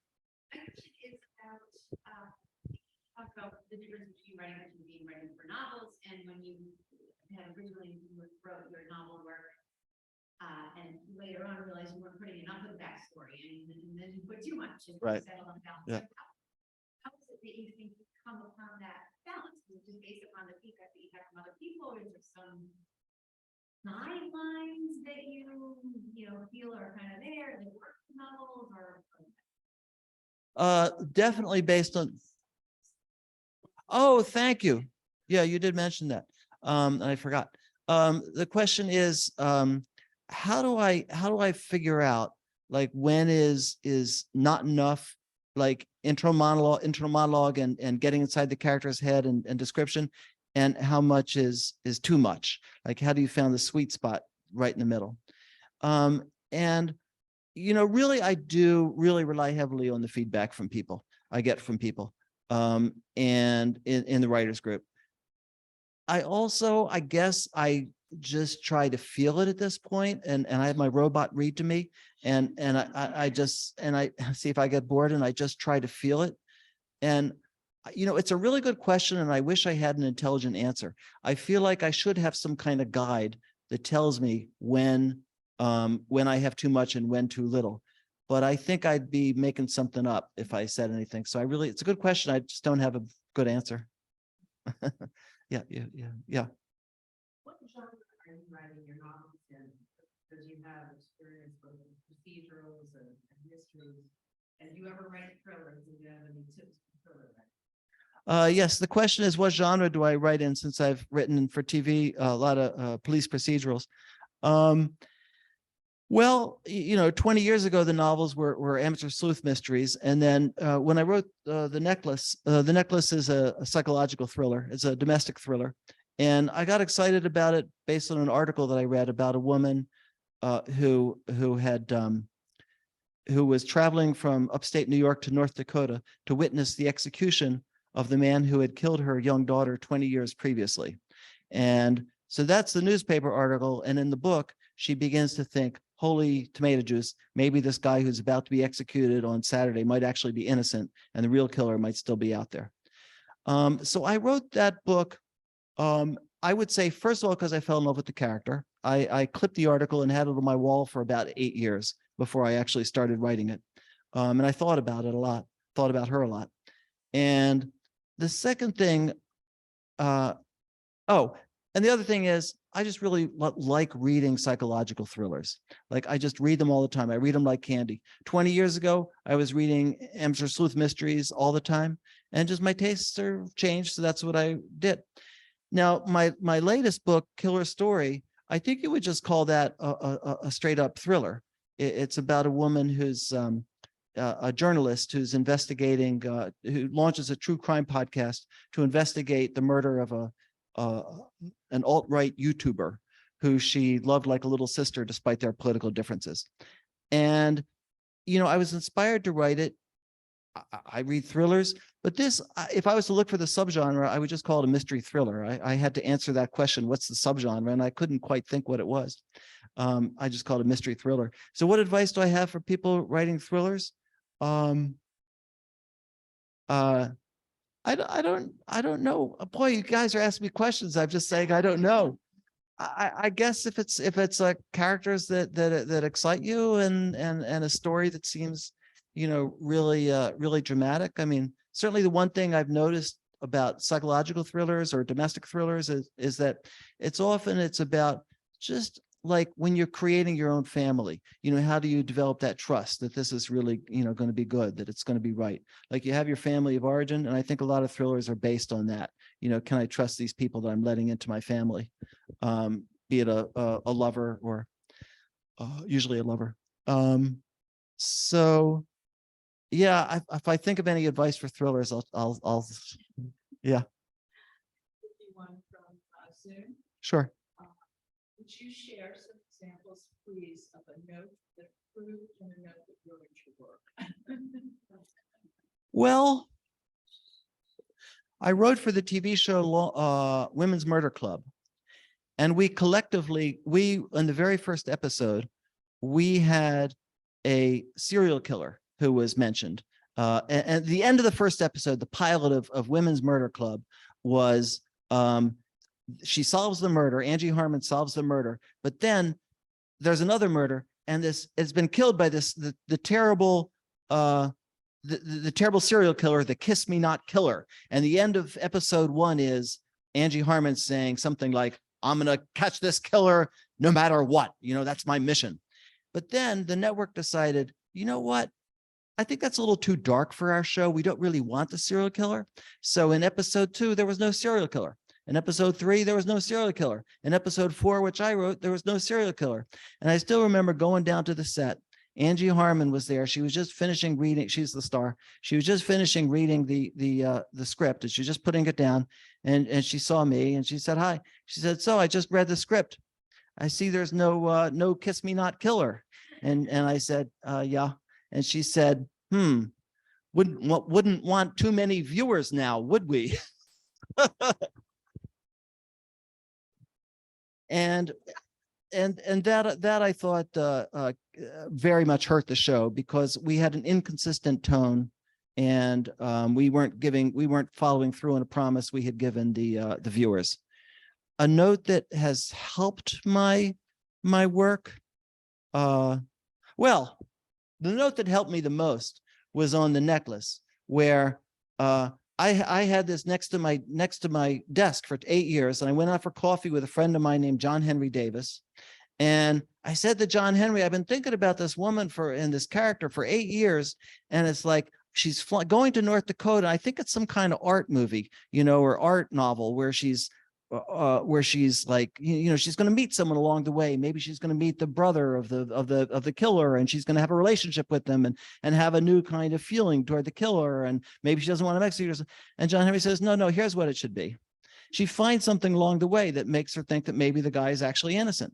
Talk about the difference between writing for novels and when you had originally wrote your novel work, and later on realized you weren't putting enough of the backstory, and then you put too much. And Right. settle on balance. Yeah. How is it that you think you come upon that balance? Is it just based upon the feedback that you have from other people, or is there some guidelines that you feel are kind of there, that work for novels, or? Definitely based on. Oh, thank you. Yeah, you did mention that. And I forgot. The question is, how do I figure out, like, when is not enough, like intro monologue and getting inside the character's head and description, and how much is too much? Like, how do you find the sweet spot right in the middle? And really, I do really rely heavily on the feedback from people I get from people, and in the writers group. I guess I just try to feel it at this point, and I have my robot read to me, and I see if I get bored, and I just try to feel it. And it's a really good question, and I wish I had an intelligent answer. I feel like I should have some kind of guide that tells me when I have too much and when too little. But I think I'd be making something up if I said anything. So it's a good question. I just don't have a good answer. Yeah. What genre are you writing your novels in? Because you have experience with procedurals and mysteries. And do you ever write thrillers? Do you have any tips for thriller writing? Yes, the question is, what genre do I write in, since I've written for TV a lot of police procedurals? Well, 20 years ago, the novels were amateur sleuth mysteries. And then when I wrote The Necklace is a psychological thriller. It's a domestic thriller. And I got excited about it based on an article that I read about a woman who was traveling from upstate New York to North Dakota to witness the execution of the man who had killed her young daughter 20 years previously. And so that's the newspaper article. And in the book, she begins to think, holy tomato juice, maybe this guy who's about to be executed on Saturday might actually be innocent, and the real killer might still be out there. So I wrote that book I would say, first of all, because I fell in love with the character. I clipped the article and had it on my wall for about 8 years before I actually started writing it. And I thought about it a lot, thought about her a lot. And the second thing, and the other thing is, I just really like reading psychological thrillers. Like, I just read them all the time. I read them like candy. 20 years ago, I was reading Amster Sleuth mysteries all the time, and just my tastes are changed. So that's what I did. Now, my latest book, Killer Story, I think you would just call that a straight up thriller. It's about a woman who's a journalist who's investigating, who launches a true crime podcast to investigate the murder of an alt-right YouTuber who she loved like a little sister despite their political differences. And, you know, I was inspired to write it. I read thrillers, but this, if I was to look for the subgenre, I would just call it a mystery thriller. I had to answer that question, what's the subgenre? And I couldn't quite think what it was. I just called it a mystery thriller. So what advice do I have for people writing thrillers? I don't know. Boy, you guys are asking me questions. I'm just saying I don't know. I guess if it's like characters that excite you and a story that seems, you know, really dramatic. I mean, certainly the one thing I've noticed about psychological thrillers or domestic thrillers is that it's about just like when you're creating your own family, you know, how do you develop that trust that this is really, you know, going to be good, that it's going to be right? Like, you have your family of origin. And I think a lot of thrillers are based on that. You know, can I trust these people that I'm letting into my family? Be it a lover or usually a lover. So yeah, if I think of any advice for thrillers, I'll yeah. One from Zoom. Sure. Would you share some examples, please, of a note that proved and a note that ruined your work? Well, I wrote for the TV show Women's Murder Club. And we collectively, in the very first episode, we had a serial killer who was mentioned. And at the end of the first episode, the pilot of Women's Murder Club was, she solves the murder. Angie Harmon solves the murder, but then there's another murder, and this has been killed by the terrible, the terrible serial killer, the kiss me not killer. And the end of episode 1 is Angie Harmon saying something like, I'm going to catch this killer no matter what, you know, that's my mission. But then the network decided, you know what? I think that's a little too dark for our show. We don't really want the serial killer. So in episode 2, there was no serial killer. In episode 3, there was no serial killer. In episode 4, which I wrote, there was no serial killer. And I still remember going down to the set. Angie Harmon was there. She was just finishing reading. She's the star. She was just finishing reading the script, and she was just putting it down. And she saw me and she said, hi. She said, so I just read the script. I see there's no kiss me not killer. And I said, yeah. And she said, wouldn't want too many viewers now, would we? and that I thought very much hurt the show, because we had an inconsistent tone, and we weren't following through on a promise we had given the viewers. A note that has helped my work, well, the note that helped me the most was on the necklace, where I had this next to my desk for 8 years, and I went out for coffee with a friend of mine named John Henry Davis. And I said to John Henry, I've been thinking about this woman and this character for 8 years. And it's like, she's going to North Dakota. I think it's some kind of art movie, you know, or art novel where she's like, you know, she's going to meet someone along the way. Maybe she's going to meet the brother of the killer, and she's going to have a relationship with them and have a new kind of feeling toward the killer. And maybe she doesn't want to execute her. And John Henry says, no, here's what it should be. She finds something along the way that makes her think that maybe the guy is actually innocent.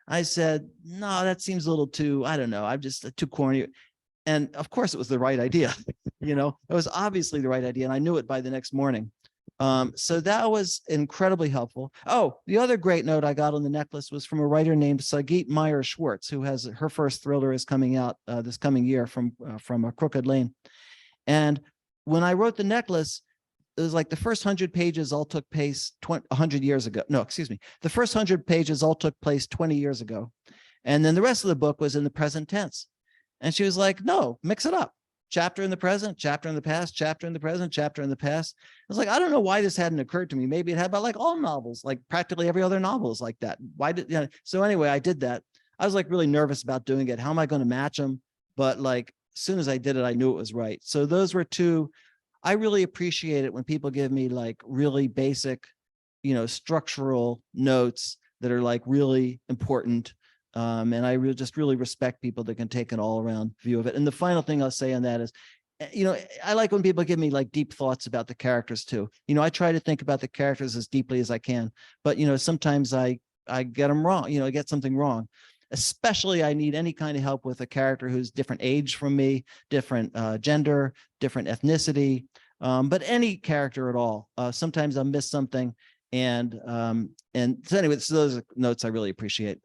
I said, no, that seems a little too, I don't know, I'm just too corny. And of course it was the right idea. You know, it was obviously the right idea. And I knew it by the next morning. So that was incredibly helpful. Oh, the other great note I got on the necklace was from a writer named Sagit Meyer Schwartz, who has her first thriller is coming out this coming year from a Crooked Lane. And when I wrote the necklace, it was like the first 100 pages all took place 100 years ago. No, excuse me. The first 100 pages all took place 20 years ago. And then the rest of the book was in the present tense. And she was like, no, mix it up. Chapter in the present, chapter in the past, chapter in the present, chapter in the past. I was like, I don't know why this hadn't occurred to me. Maybe it had about like all novels, like practically every other novel is like that. Why did, so anyway, I did that. I was like really nervous about doing it. How am I going to match them? But like, as soon as I did it, I knew it was right. So those were two. I really appreciate it when people give me like really basic, structural notes that are like really important. And I just really respect people that can take an all around view of it. And the final thing I'll say on that is, I like when people give me like deep thoughts about the characters too. I try to think about the characters as deeply as I can, but sometimes I get them wrong, I get something wrong. Especially I need any kind of help with a character who's different age from me, different gender, different ethnicity, but any character at all. Sometimes I'll miss something. And so anyway, so those are notes I really appreciate.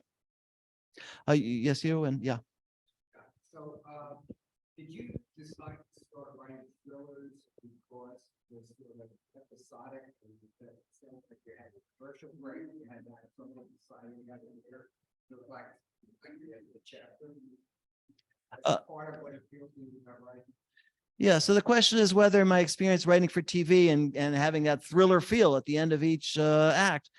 Yes, you and yeah. So, did you decide to start writing thrillers because it was sort of episodic and it sounds like you had a commercial break, you had that something deciding you had to hear, look like the chapter. That's part of what it feels to you about writing. Yeah, so the question is whether my experience writing for TV and having that thriller feel at the end of each act,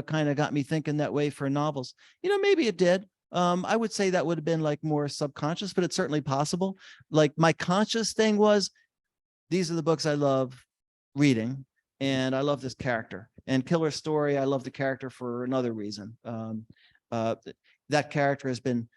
kind of got me thinking that way for novels. Maybe it did. I would say that would have been like more subconscious, but it's certainly possible. Like my conscious thing was, these are the books I love reading, and I love this character. And Killer Story, I love the character for another reason. That character has been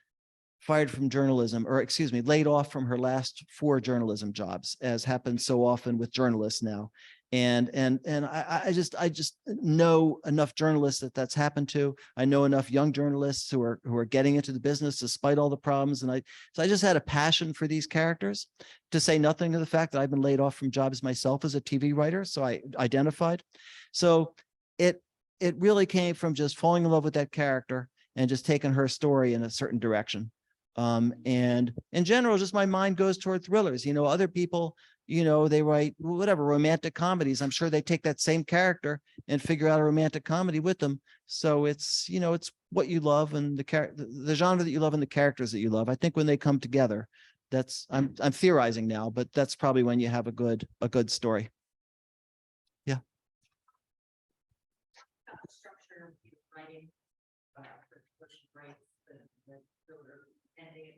fired from journalism, or excuse me, laid off from her last 4 journalism jobs, as happens so often with journalists now. And I just know enough journalists that's happened to. I know enough young journalists who are getting into the business despite all the problems. And so I just had a passion for these characters, to say nothing of the fact that I've been laid off from jobs myself as a TV writer. So I identified. So it really came from just falling in love with that character and just taking her story in a certain direction. And in general, just my mind goes toward thrillers. Other people, they write whatever romantic comedies. I'm sure they take that same character and figure out a romantic comedy with them. So it's, it's what you love and the genre that you love and the characters that you love. I think when they come together, that's, I'm theorizing now, but that's probably when you have a good story. Yeah. Structure of your writing, what she writes, the thriller ending,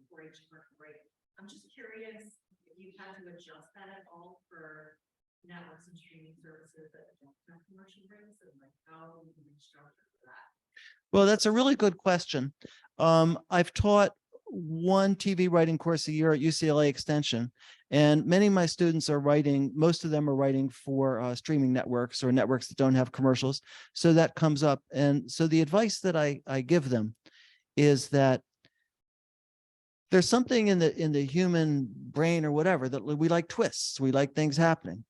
for each commercial break. I'm just curious if you had to adjust that at all for networks and streaming services that don't have commercial breaks, and like how you can structure for that. Well, that's a really good question. I've taught one TV writing course a year at UCLA Extension, and many of my students are writing, most of them are writing for streaming networks or networks that don't have commercials. So that comes up. And so the advice that I give them is that there's something in the human brain or whatever that we like twists. We like things happening.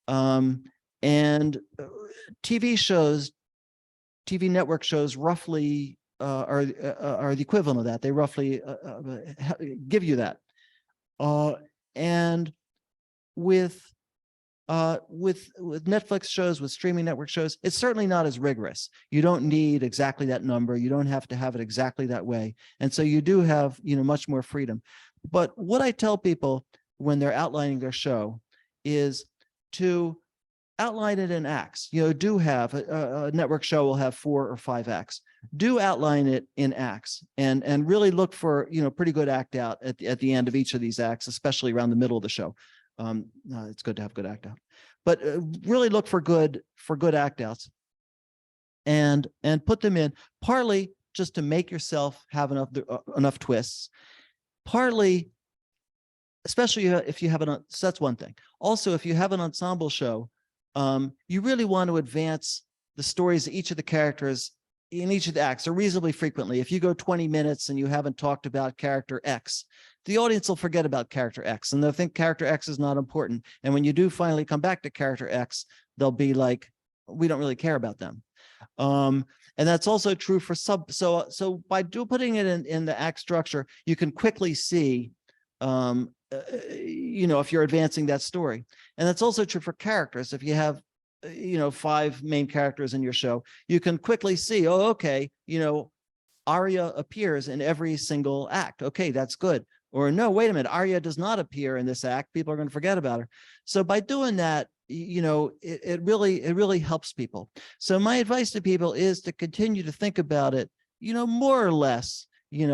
And TV network shows roughly are the equivalent of that. They roughly give you that. And with Netflix shows, with streaming network shows, it's certainly not as rigorous. You don't need exactly that number. You don't have to have it exactly that way. And so you do have, much more freedom. But what I tell people when they're outlining their show is to outline it in acts. Do have a network show will have 4 or 5 acts. Do outline it in acts and really look for, pretty good act out at the end of each of these acts, especially around the middle of the show. It's good to have good act out, but really look for good act outs and put them in, partly just to make yourself have enough twists, partly, especially if you have so that's one thing. Also, if you have an ensemble show, you really want to advance the stories of each of the characters in each of the acts, or reasonably frequently. If you go 20 minutes and you haven't talked about character X, the audience will forget about character X and they'll think character X is not important. And when you do finally come back to character X, they'll be like, we don't really care about them. And that's also true for so by putting it in the act structure, you can quickly see if you're advancing that story. And that's also true for characters. If you have, 5 main characters in your show, you can quickly see, oh, okay, Arya appears in every single act. Okay, that's good. Or no, wait a minute, Arya does not appear in this act. People are going to forget about her. So by doing that, it really helps people. So my advice to people is to continue to think about it, more or less, in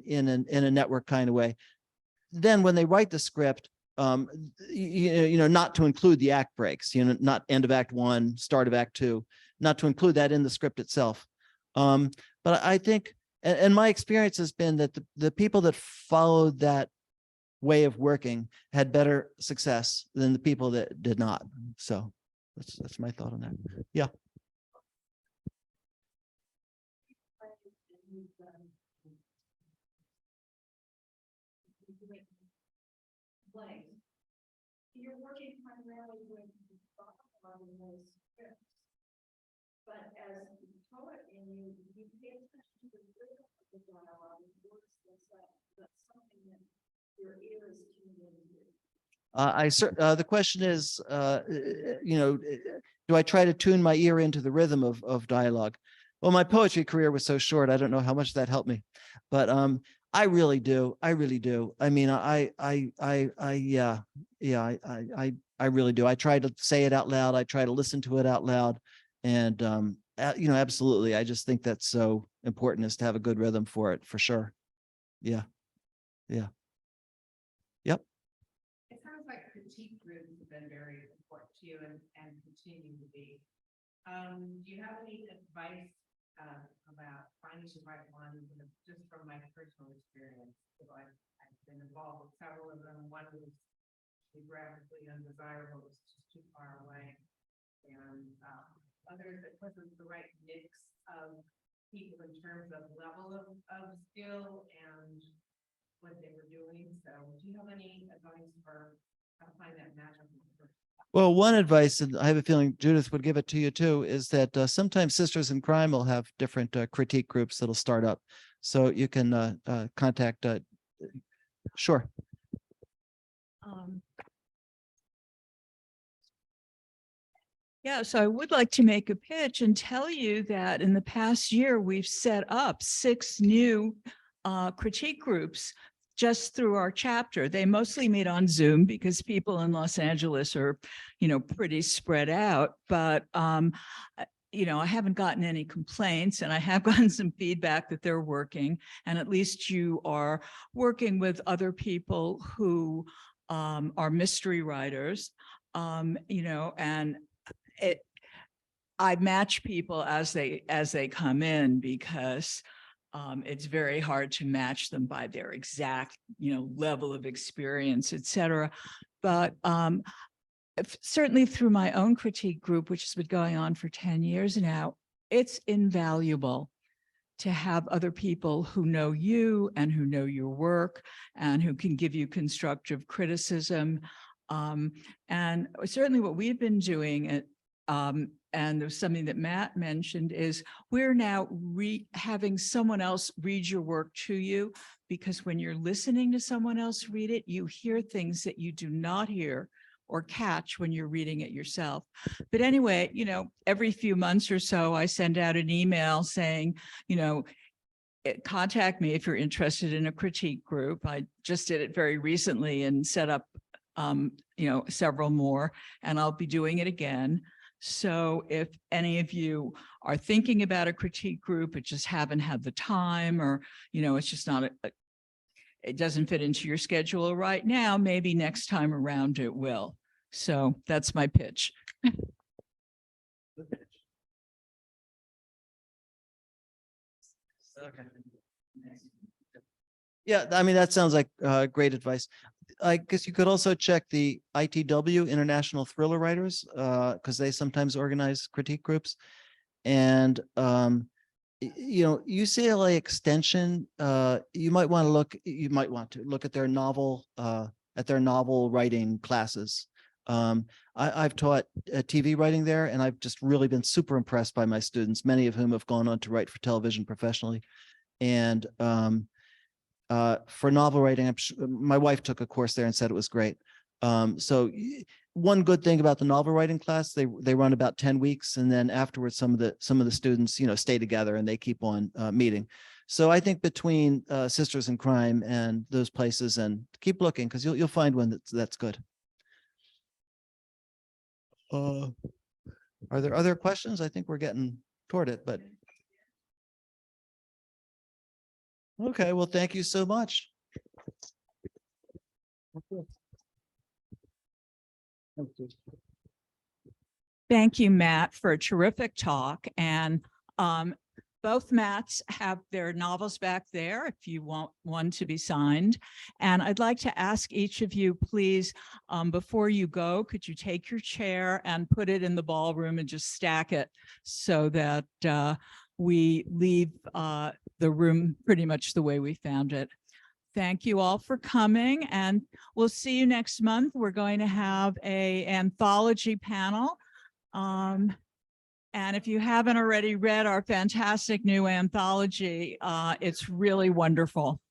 a network kind of way. Then when they write the script, not to include the act breaks, not end of act 1, start of act 2, not to include that in the script itself. But I think, and my experience has been that the people that followed that way of working had better success than the people that did not. So that's my thought on that. Yeah. You're working primarily with the thought on those scripts. But as a poet, and you pay attention to the rhythm of the dialogue, and words that's something that your ear is tuned into. The question is, do I try to tune my ear into the rhythm of dialogue? Well, my poetry career was so short. I don't know how much that helped me, but I really do. I really do. I mean, I really do. I try to say it out loud. I try to listen to it out loud. And, absolutely. I just think that's so important, is to have a good rhythm for it, for sure. Yeah. Yeah. Yep. It sounds like critique groups have been very important to you and continue to be. Do you have any advice about finding the right one, just from my personal experience? I've been involved with several of them. One was geographically undesirable, it was just too far away. And others, it wasn't the right mix of people in terms of level of skill and what they were doing. So do you have any advice for how to find that match? Well, one advice, and I have a feeling Judith would give it to you too, is that sometimes Sisters in Crime will have different critique groups that'll start up. So you can contact, sure. Yeah, so I would like to make a pitch and tell you that in the past year, we've set up 6 new critique groups just through our chapter. They mostly meet on Zoom because people in Los Angeles are, pretty spread out. But, I haven't gotten any complaints, and I have gotten some feedback that they're working. And at least you are working with other people who are mystery writers, and I match people as they come in, because it's very hard to match them by their exact, level of experience, et cetera. But certainly through my own critique group, which has been going on for 10 years now, it's invaluable to have other people who know you and who know your work and who can give you constructive criticism. And certainly what we've been doing, and there's something that Matt mentioned, is we're now having someone else read your work to you, because when you're listening to someone else read it, you hear things that you do not hear or catch when you're reading it yourself. But anyway, every few months or so, I send out an email saying, contact me if you're interested in a critique group. I just did it very recently and set up, several more, and I'll be doing it again. So if any of you are thinking about a critique group, but just haven't had the time, or, it's just not it doesn't fit into your schedule right now, maybe next time around it will. So that's my pitch. Okay. Yeah, I mean, that sounds like great advice. I guess you could also check the ITW, International Thriller Writers, because they sometimes organize critique groups. And UCLA Extension, you might want to look at their novel writing classes. I've taught TV writing there, and I've just really been super impressed by my students, many of whom have gone on to write for television professionally. And for novel writing. My wife took a course there and said it was great. One good thing about the novel writing class, they run about 10 weeks, and then afterwards, some of the students, stay together and they keep on meeting. So I think between Sisters in Crime and those places, and keep looking, because you'll find one that's good. Are there other questions? I think we're getting toward it, but. Okay, well, thank you so much. Thank you, Matt, for a terrific talk. And both Matts have their novels back there if you want one to be signed. And I'd like to ask each of you, please, before you go, could you take your chair and put it in the ballroom and just stack it so that we leave the room pretty much the way we found it. Thank you all for coming, and we'll see you next month. We're going to have an anthology panel. And if you haven't already read our fantastic new anthology, it's really wonderful.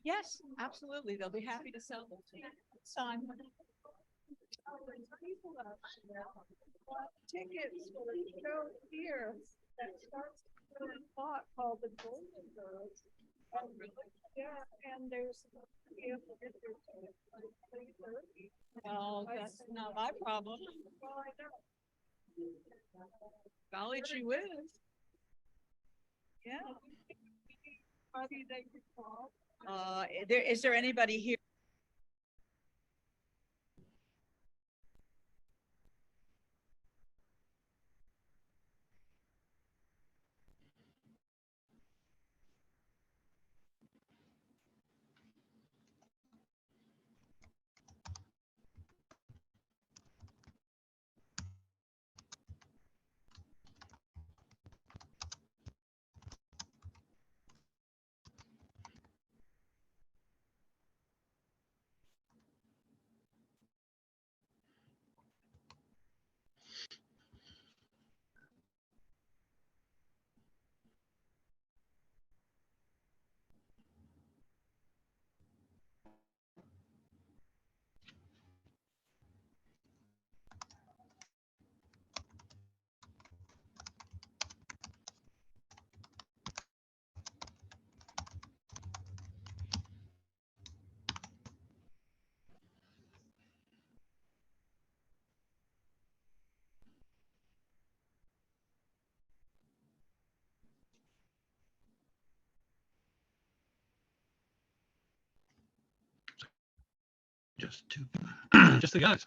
Yes, absolutely. They'll be happy to sell them to you. Sign. Tickets for a show here that starts at 7 o'clock called the Golden Girls. Yeah, and there's. Oh, that's not my problem. Well, I know. Golly gee whiz. Yeah. Party they could call. Is there anybody here? Just two, just the guys.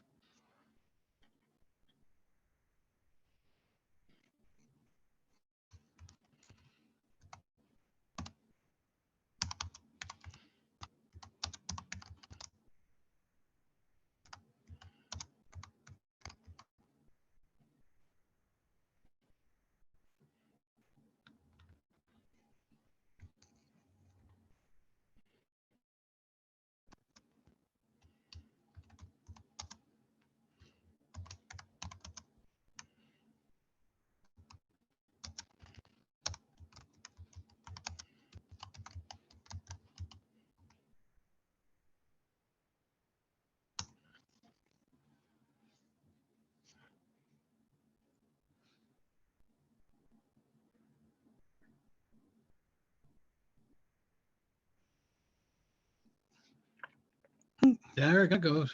There it goes.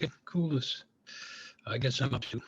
Okay, cool. I guess I'm up to.